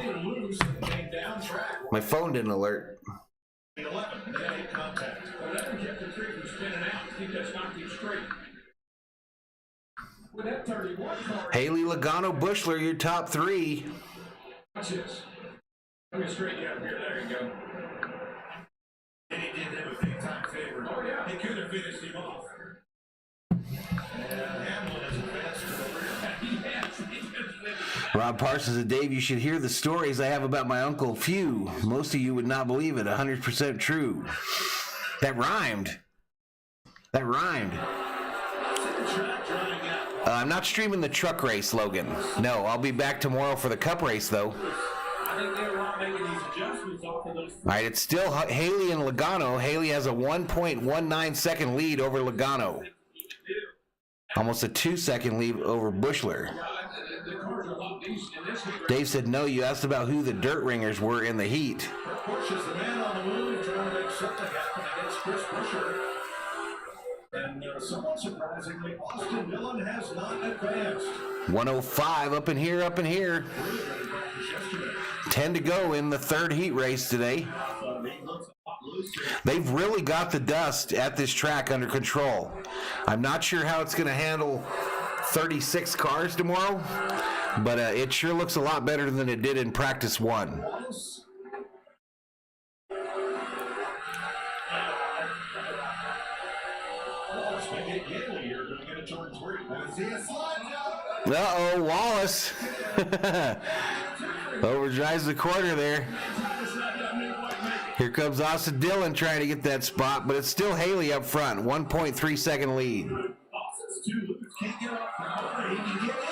my phone didn't alert. 11, they made contact. Well, that one kept the tree from spinning out to keep that stock keep straight. With that 31 car. Haley, Logano, Bushler, your top 3. Watch this. Let me straighten you up here. There you go. And he did him a big time favor. Oh, yeah. He could have finished him off. And Hamlin is advanced to the rear. Yes, he just went. Rob Parsons and Dave, you should hear the stories I have about my Uncle Few. Most of you would not believe it. 100% true. That rhymed. That rhymed. I'm not streaming the truck race, Logan. No, I'll be back tomorrow for the cup race, though. I think they were all making these adjustments off of those. All right, it's still Haley and Logano. Haley has a 1.19 second lead over Logano. Almost a 2-second lead over Bushler. The cars are a lot decent in this heat. Dave said, no, you asked about who the dirt ringers were in the heat. Bush is the man on the move, trying to make something happen against Chris Buescher. And somewhat surprisingly, Austin Dillon has not advanced. 105 up in here, up in here. 10 to go in the third heat race today. They've really got the dust at this track under control. I'm not sure how it's going to handle 36 cars tomorrow, but it sure looks a lot better than it did in practice 1. Is he a slide job? Uh-oh, Wallace. Overdrives the corner there. Here comes Austin Dillon trying to get that spot, but it's still Haley up front. 1.3 second lead. Austin's too. Lucas can't get off the corner. He can get in.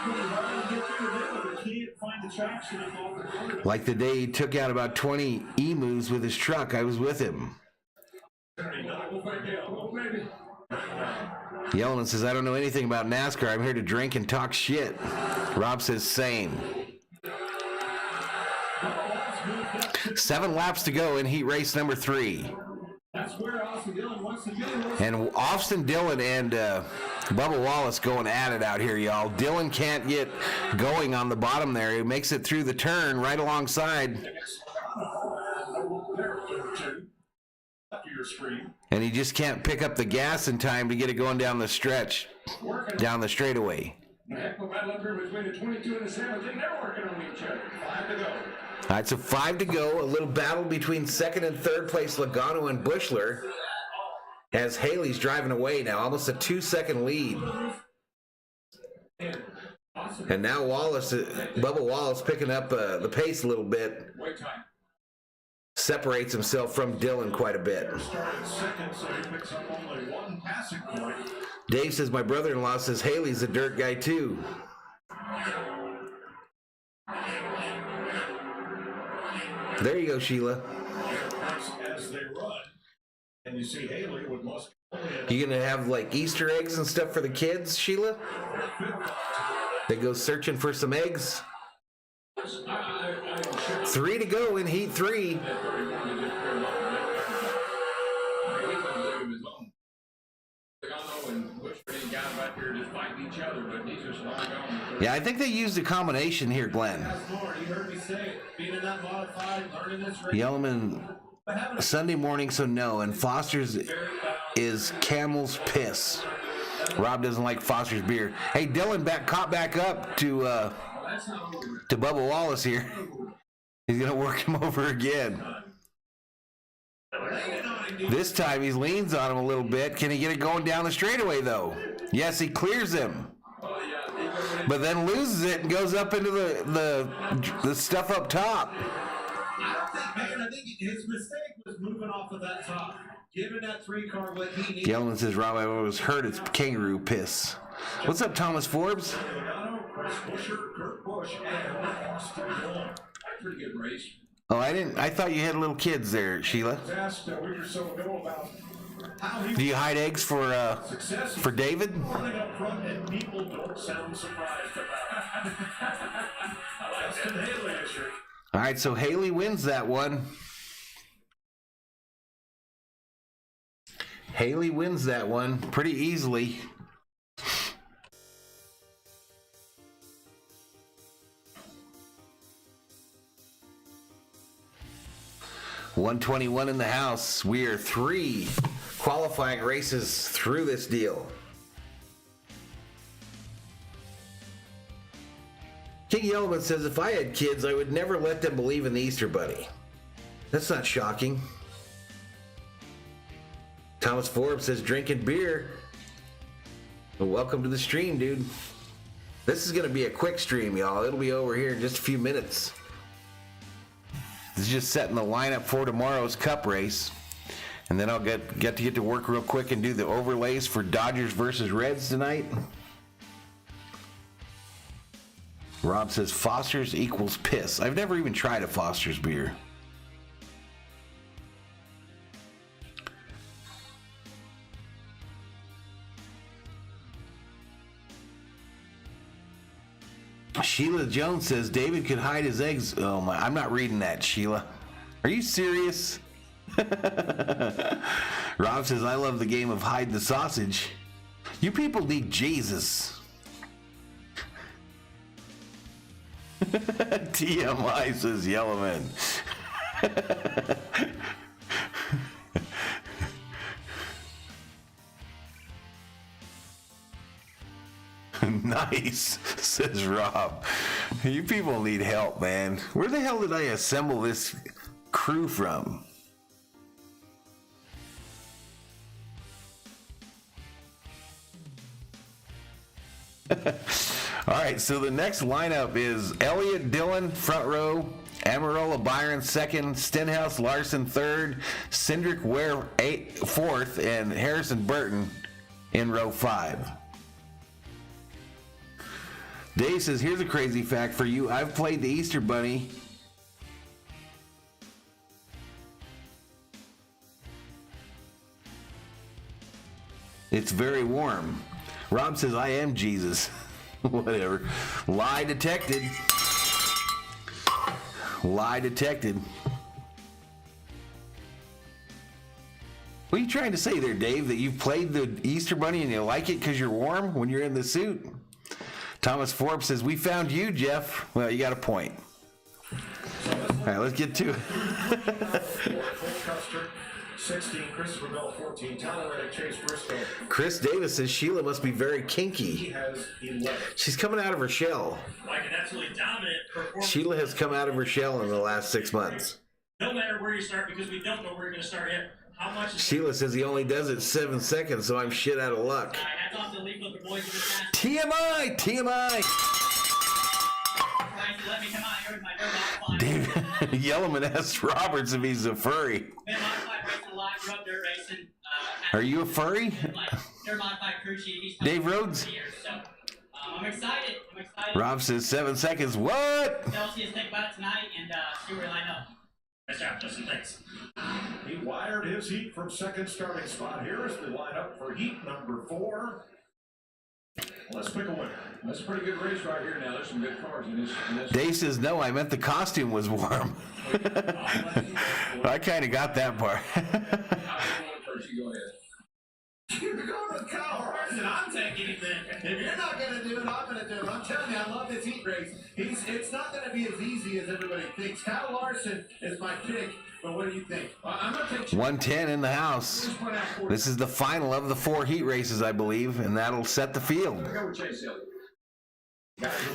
He's right to get through the middle, but he can't find the traction to go over the corner. Like the day he took out about 20 emus with his truck, I was with him. Yellman says, I don't know anything about NASCAR. I'm here to drink and talk shit. Rob says, same. 7 laps to go in heat race number 3. That's where Austin Dillon wants to be. And Austin Dillon and Bubba Wallace going at it out here, y'all. Dillon can't get going on the bottom there. He makes it through the turn right alongside. And he just can't pick up the gas in time to get it going down the stretch, down the straightaway. The heck of a battle up here between the 22 and the 17. They're working on each other. 5 to go. All right, so 5 to go. A little battle between second and third place Logano and Bushler as Haley's driving away now, almost a 2-second lead. And now Wallace, Bubba Wallace picking up the pace a little bit. Wait time. Separates himself from Dillon quite a bit. Started second, so he picks up only 1 passing point. Dave says, my brother-in-law says Haley's a dirt guy too. There you go, Sheila. As they run, and you see Haley with most. You gonna have like Easter eggs and stuff for the kids, Sheila? They go searching for some eggs. 3 to go in heat 3. Yeah, I think they used a combination here, Glenn. You heard me say it. Being in that modified, learning this race. Yellman, Sunday morning, so no. And Foster's is Camel's Piss. Rob doesn't like Foster's beer. Hey, Dillon caught back up to Bubba Wallace here. He's going to work him over again. This time he leans on him a little bit. Can he get it going down the straightaway, though? Yes, he clears him. But then loses it and goes up into the stuff up top. I think his mistake was moving off of that top. Giving that 3-car what he needed. Yellman says, Rob, I've always heard it's kangaroo piss. What's up, Thomas Forbes? Pretty good race. Oh, I thought you had little kids there, Sheila. Asked a week or so ago about how he Do you hide eggs for David? running up front, and people don't sound surprised about it. Austin Haley is your. All right, so Haley wins that one. Haley wins that one pretty easily. $121 in the house. We are 3 qualifying races through this deal. King Yellowman says, if I had kids, I would never let them believe in the Easter Bunny. That's not shocking. Thomas Forbes says, drinking beer. Well, welcome to the stream, dude. This is going to be a quick stream, y'all. It'll be over here in just a few minutes. This is just setting the lineup for tomorrow's Cup race. And then I'll get to work real quick and do the overlays for Dodgers versus Reds tonight. Rob says Foster's equals piss. I've never even tried a Foster's beer. Sheila Jones says David could hide his eggs. Oh my, I'm not reading that, Sheila. Are you serious? Rob says, I love the game of hide the sausage. You people need Jesus. TMI says Yellowman. Nice, says Rob. You people need help, man. Where the hell did I assemble this crew from? All right, so the next lineup is Elliott, Dillon, front row, Amarola, Byron, second, Stenhouse, Larson, third, Cindric, Ware, fourth, and Harrison Burton in row 5. Dave says, here's a crazy fact for you. I've played the Easter Bunny. It's very warm. Rob says, I am Jesus. Whatever. Lie detected. Lie detected. What are you trying to say there, Dave? That you've played the Easter Bunny and you like it because you're warm when you're in the suit? Thomas Forbes says, we found you, Jeff. Well, you got a point. All right, let's get to it. 16, Christopher Bell, 14, Tyler Reddick, Chase Bristol. Chris Davis says Sheila must be very He kinky. has 11. She's coming out of her shell. Like an absolutely dominant performance. Sheila has come out of her shell in the last 6 months. No matter where you start, because we don't know where you're going to start yet. How much is Sheila says he only does it 7 seconds, so I'm shit out of luck. Hats off to Leaf with the boys in the past. TMI! TMI! Trying to let me come out here with my dirt modified. Dude, Yellowman asked Roberts if he's a furry. Been modified racing a lot, grew up dirt racing. Are you a furry? Like, dirt modified crew chief. He's Dave Rhodes? years, so I'm excited. Rob says 7 seconds. What? Celsius think about it tonight and see where we line up. Nice job, Justin. Thanks. He wired his heat from second starting spot. Here is the lineup for heat number 4. Let's pick a winner. That's a pretty good race right here now. There's some good cars in this. Dave says no, I meant the costume was warm. I kind of got that part. First, you go ahead. You're going with Kyle Larson. I'm taking anything. If you're not going to do it, I'm going to do it. I'm telling you, I love this heat race. It's not going to be as easy as everybody thinks. Kyle Larson is my pick, but what do you think? I'm going to take 110 in the house. This is the final of the 4 heat races, I believe, and that'll set the field. Go with Chase Elliott.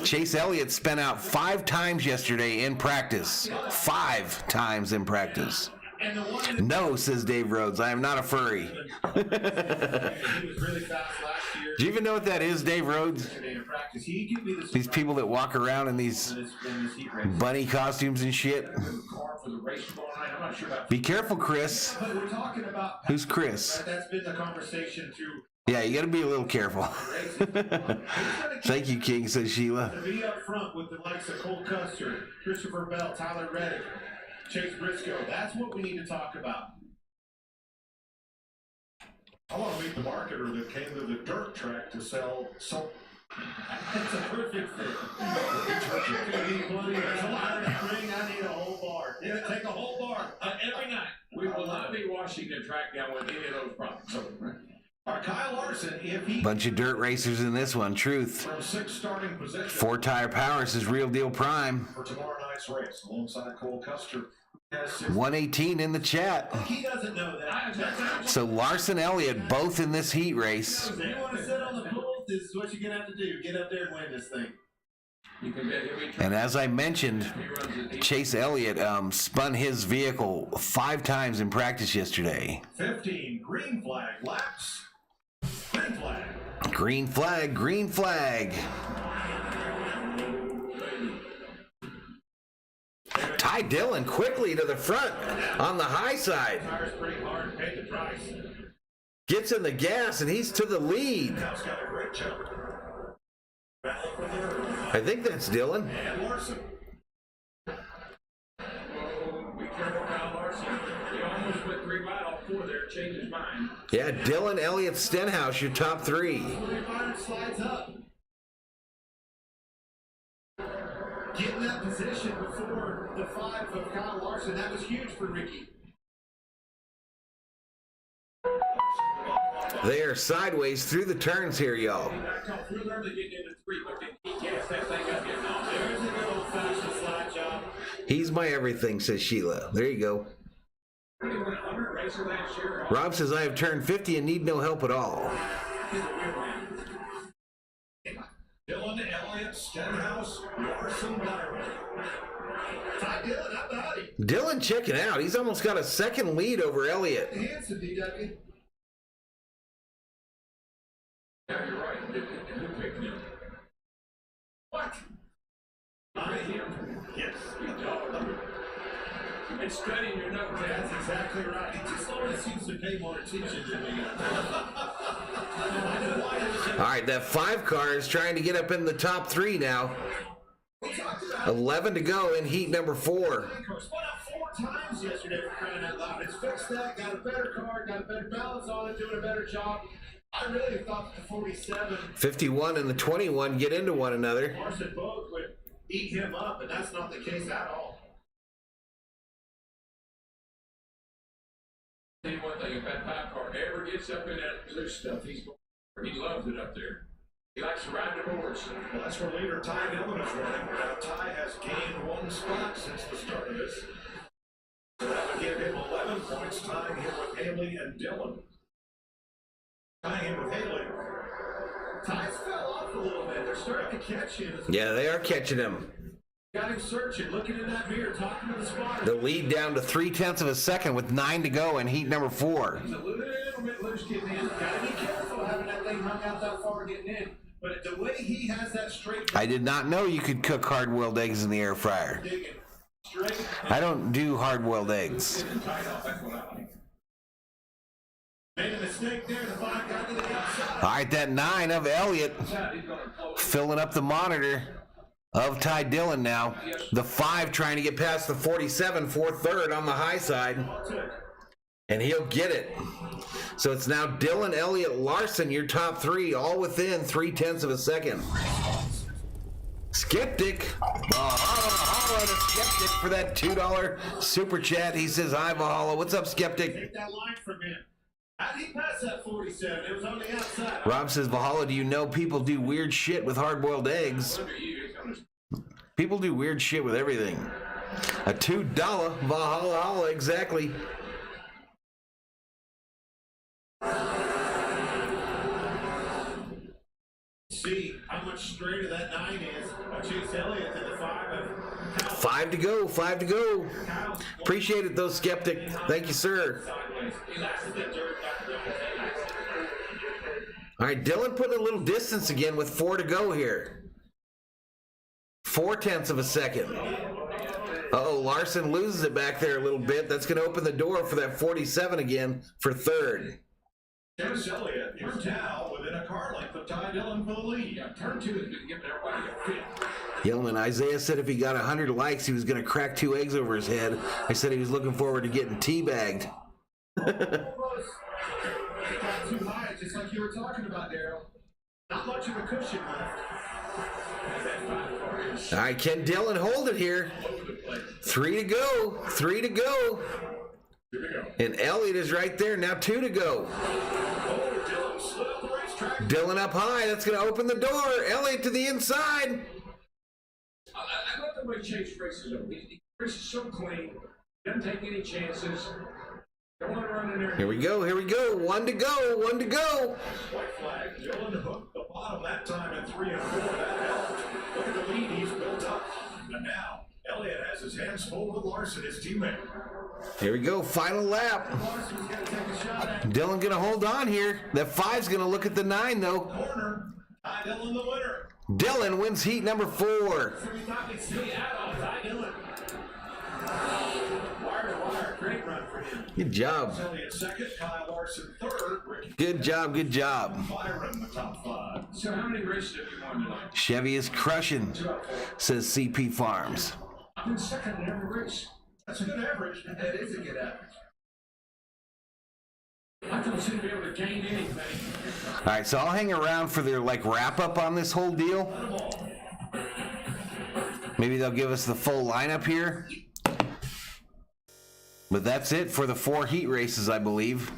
Chase Elliott spent out 5 times yesterday in practice. 5 times in practice. And the one No, says Dave Rhodes, I am not a furry. he was really fast last year. Do you even know what that is, Dave Rhodes? Yesterday in practice, he could be the These people that walk around in these in this heat race. bunny costumes and shit. Car for the race tomorrow night. I'm not sure about. Be careful, Chris. But we're talking about Who's Chris? That's been the conversation through Yeah, you gotta be a little careful. Thank you, King, says Sheila. to be up front with the likes of Cole Custer, Christopher Bell, Tyler Reddick, Chase Briscoe. That's what we need to talk about. I want to meet the marketer that came to the dirt track to sell soap. It's a perfect fit. There's a lot of string. I need a whole bar. Yeah, take a whole bar every night. We will not be washing the track down with any of those products. Kyle Larson, if he Bunch of dirt racers in this one, truth. from 6th starting position 4 Tire Powers is Real Deal Prime. for tomorrow night's race, alongside Cole Custer. Has 6. 118 in the chat. He doesn't know that. So Larson, Elliott, both in this heat race. If you want to sit on the pole, this is what you're going to have to do. Get up there and win this thing. You can bet he'll be And as I mentioned, he runs it. Chase Elliott spun his vehicle 5 times in practice yesterday. 15, green flag, laps. Green flag. Green flag, green flag. Ty Dillon quickly to the front on the high side. Tires pretty hard, paid the price. Gets in the gas and he's to the lead. Now got a great jump. Battle for third. I think that's Dillon. And Larson. Be careful, Kyle Larson. He almost went 3 wide off 4 there. Changed his mind. Yeah, Dillon, Elliott, Stenhouse, your top 3. Byron slides up. Get in that position before the 5 of Kyle Larson. That was huge for Ricky. They are sideways through the turns here, y'all. I call through there to get into 3, but then he gas that thing up getting off. There's a good old-fashioned slide job. He's my everything, says Sheila. There you go. He went 100 racer last year. Rob says, I have turned 50 and need no help at all. Dillon, Elliott, Stenhouse, Larson, Byron. Ty Dillon, how about him? Dillon checking out. He's almost got a 2nd lead over Elliott. Handsome, DW. Yeah, you're right. Who picked him? been studying your notes. That's exactly right. He just always seems to pay more attention to me. All right, that 5 car is trying to get up in the top 3 now. 11 to go in heat number 4. Spun out 4 times yesterday for crying out loud. It's fixed that, got a better car, got a better balance on it, doing a better job. I really thought the 47, 51 and the 21 get into one another. Larson both would eat him up, but that's not the case at all. Tell you one thing, if that 5 car ever gets up in that blue stuff, he loves it up there. He likes to ride the boards. Well, that's where leader Ty Dillon is running. Now, Ty has gained 1 spot since the start of this. So that would give him 11 points, tying him with Haley and Dillon. Tying him with Haley. Ty's fell off a little bit. They're starting to catch him. Yeah, they are catching him. Got him searching, looking in that mirror, talking to the spotter. The lead down to 0.3 of a second with 9 to go in heat number 4. He's a little bit loose getting in. Gotta be careful having that thing hung out that far getting in. But the way he has that straight. I did not know you could cook hard-boiled eggs in the air fryer. Digging straight. I don't do hard-boiled eggs. Made a mistake there. The 5 got to the outside. All right, that 9 of Elliott filling up the monitor of Ty Dillon now. The 5 trying to get past the 47 for 3rd on the high side. And he'll get it. So it's now Dillon, Elliott, Larson, your top 3, all within 0.3 of a second. Skeptic. Valhalla to Skeptic for that $2 super chat. He says, hi, Valhalla. What's up, Skeptic? Take that line from him. How did he pass that 47? It was on the outside. Rob says, Valhalla, do you know people do weird shit with hard-boiled eggs? People do weird shit with everything. A $2 Valhalla, exactly. See how much straighter that 9 is. Chase Elliott to the 5 of Cal. 5 to go, 5 to go. Appreciate it, though, Skeptic. Thank you, sir. All right, Dillon putting a little distance again with 4 to go here. 0.4 of a second. Uh-oh, Larson loses it back there a little bit. That's going to open the door for that 47 again for 3rd. Chase Elliott is now within a car length of Ty Dillon for the lead. Yeah, turn 2 has been giving everybody a fit. Yellman, Isaiah said if he got 100 likes, he was going to crack 2 eggs over his head. I said he was looking forward to getting teabagged. Got too high, just like you were talking about, Daryl. Not much of a cushion left. All right, can Dillon hold it here? 3 to go. 3 to go. Here we go. And Elliott is right there. Now 2 to go. Oh, Dillon slid up the racetrack. Dillon up high. That's going to open the door. Elliott to the inside. I love the way Chase races over. He races so clean. Doesn't take any chances. Don't want to run in there. Here we go. Here we go. 1 to go. 1 to go. White flag. Dillon hooked the bottom that time at 3 and 4. That helped. Look at the lead he's built up. And now Elliott has his hands full with Larson, his teammate. Here we go. Final lap. Larson's going to take a shot at Dillon going to hold on here. That 5's going to look at the 9, though. corner. Ty Dillon the winner. Dillon wins heat number 4. So we thought we'd see that on Ty Dillon. Wire to wire. Great run for him. Good job. Elliott second. Kyle Larson third. Ricky Good job. Good job. Byron the top 5. So how many races have you won tonight? Chevy is crushing, says CP Farms. I've been second in every race. That's a good average. That is a good average. I don't seem to be able to gain anything. All right, so I'll hang around for their wrap up on this whole deal. Maybe they'll give us the full lineup here. But that's it for the 4 heat races, I believe.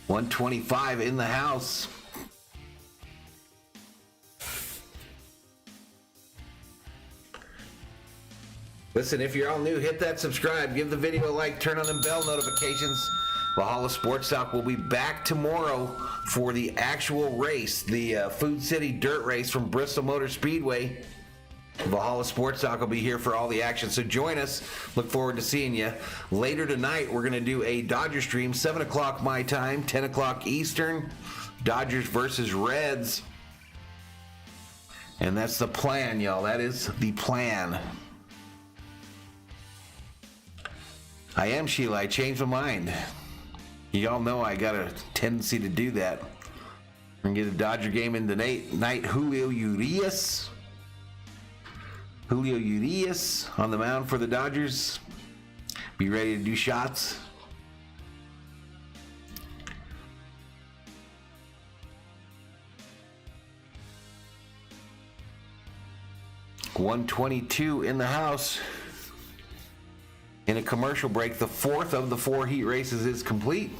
125 in the house. Listen, if you're all new, hit that subscribe, give the video a like, turn on the bell notifications. Valhalla Sports Talk will be back tomorrow for the actual race, the Food City Dirt Race from Bristol Motor Speedway. Valhalla Sports Talk will be here for all the action, so join us. Look forward to seeing you. Later tonight, we're going to do a Dodger stream, 7 o'clock my time, 10 o'clock Eastern. Dodgers versus Reds. And that's the plan, y'all. That is the plan. I am, Sheila. I changed my mind. Y'all know I got a tendency to do that. And get a Dodger game in tonight. Julio Urias. Julio Urias on the mound for the Dodgers. Be ready to do shots. $122 in the house. In a commercial break, the fourth of the 4 heat races is complete.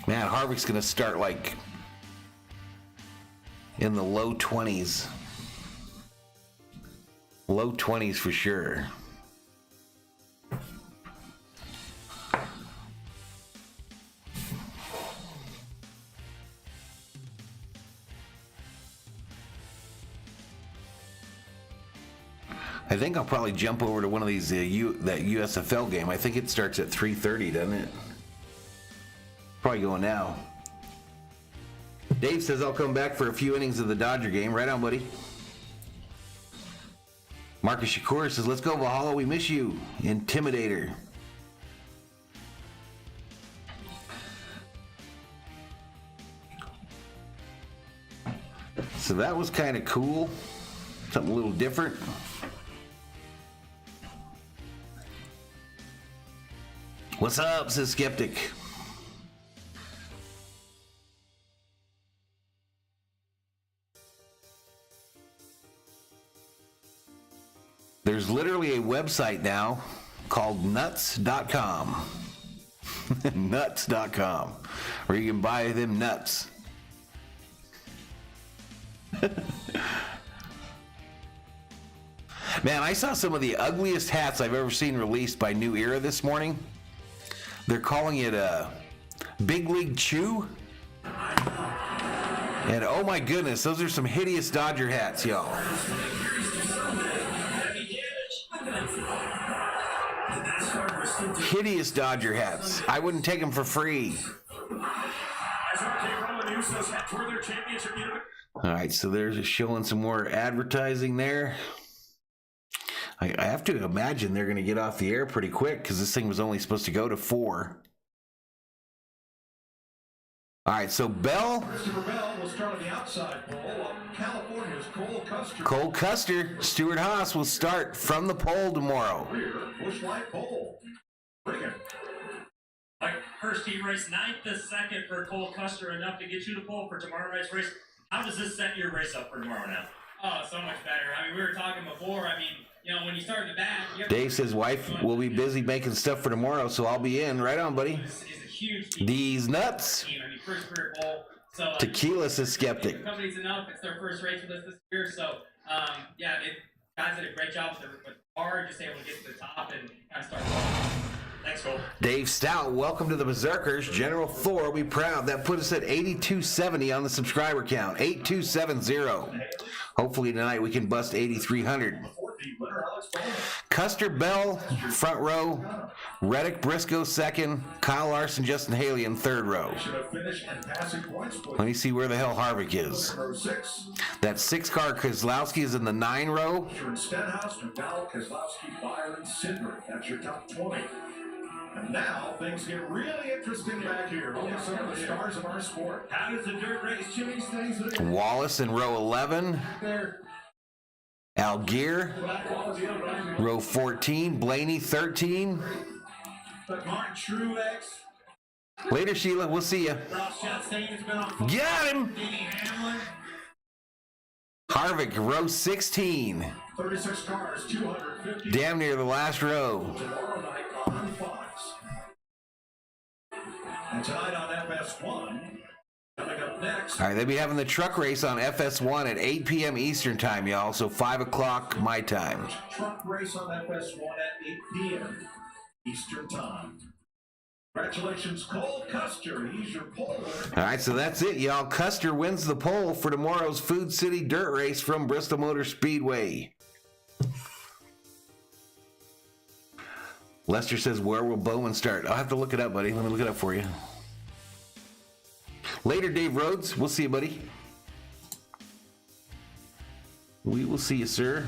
Man, Harvick's going to start like in the low 20s. Low 20s for sure. I think I'll probably jump over to one of these that USFL game. I think it starts at 3:30, doesn't it? Probably going now. Dave says I'll come back for a few innings of the Dodger game. Right on, buddy. Marcus Shakur says, let's go, Valhalla. We miss you. Intimidator. So that was kind of cool. Something a little different. What's up, says Skeptic. There's literally a website now called nuts.com. Nuts.com. Where you can buy them nuts. Man, I saw some of the ugliest hats I've ever seen released by New Era this morning. They're calling it a Big League Chew. And oh my goodness, those are some hideous Dodger hats, y'all. Hideous Dodger hats. I wouldn't take them for free. All right, so there's showing some more advertising there. I have to imagine they're going to get off the air pretty quick because this thing was only supposed to go to 4. All right, so Bell. Christopher Bell will start on the outside pole. California's Cole Custer. Cole Custer, Stuart Haas will start from the pole tomorrow. Rear Busch Light pole. Bring it. Like first heat race, 9th to 2nd for Cole Custer, enough to get you to pole for tomorrow night's race. How does this set your race up for tomorrow now? Oh, so much better. I mean, we were talking before. I mean, you know, when you start in the back. Dave says wife will be busy making stuff for tomorrow, so I'll be in. Right on, buddy. It's a huge team. These nuts. I mean, first career pole. So Tequila says Skeptic. The company's enough. It's their first race with us this year. So, yeah, guys did a great job with the car, just able to get to the top and kind of start going. Thanks, Cole. Dave Stout, welcome to the Berserkers. General Thor, we proud. That put us at 8270 on the subscriber count. 8270. Hopefully tonight we can bust 8300. Custer Bell, front row. Reddick Briscoe, second. Kyle Larson, Justin Haley in third row. Let me see where the hell Harvick is. That 6 car Keselowski is in the 9 row. Stenhouse, McDowell, Keselowski, Byron, Sidner. That's your top 20. And now things get really interesting back here. Look at some of the stars of our sport. How does the dirt race change things? Wallace in row 11. Algier, row 14. Blaney, 13. Martin Truex. Later, Sheila. We'll see you. Got him. Harvick, row 16. 36 cars, 250. Damn near the last row. Tomorrow night on Fox. And tonight on FS1, coming up next. All right, they'll be having the truck race on FS1 at 8 p.m. Eastern time, y'all. So 5 o'clock my time. Truck race on FS1 at 8 p.m. Eastern time. Congratulations, Cole Custer. He's your pole winner. All right, so that's it, y'all. Custer wins the pole for tomorrow's Food City Dirt Race from Bristol Motor Speedway. Lester says, where will Bowman start? I'll have to look it up, buddy. Let me look it up for you. Later, Dave Rhodes. We'll see you, buddy. We will see you, sir.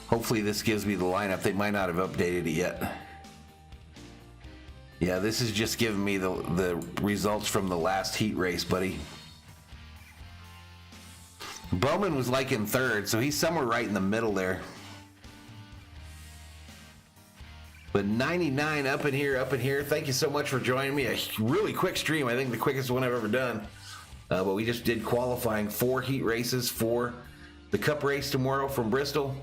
Hopefully this gives me the lineup. They might not have updated it yet. Yeah, this is just giving me the results from the last heat race, buddy. Bowman was like in third, so he's somewhere right in the middle there. But 99 up in here. Thank you so much for joining me. A really quick stream. I think the quickest one I've ever done. But we just did qualifying 4 heat races for the Cup race tomorrow from Bristol.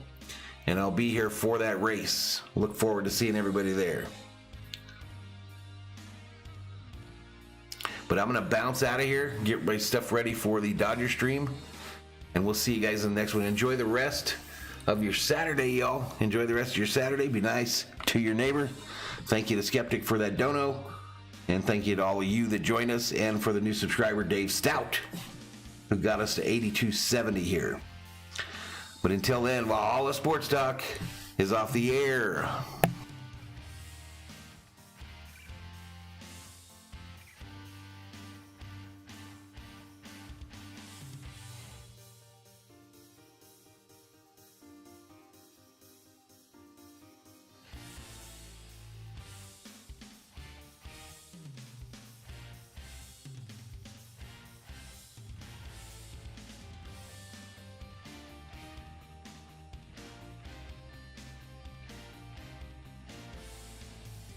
And I'll be here for that race. Look forward to seeing everybody there. But I'm going to bounce out of here, get my stuff ready for the Dodger stream. And we'll see you guys in the next one. Enjoy the rest of your Saturday, y'all. Enjoy the rest of your Saturday. Be nice to your neighbor. Thank you to Skeptic for that dono. And thank you to all of you that joined us. And for the new subscriber, Dave Stout, who got us to 8270 here. But until then, Valhalla Sports Talk is off the air.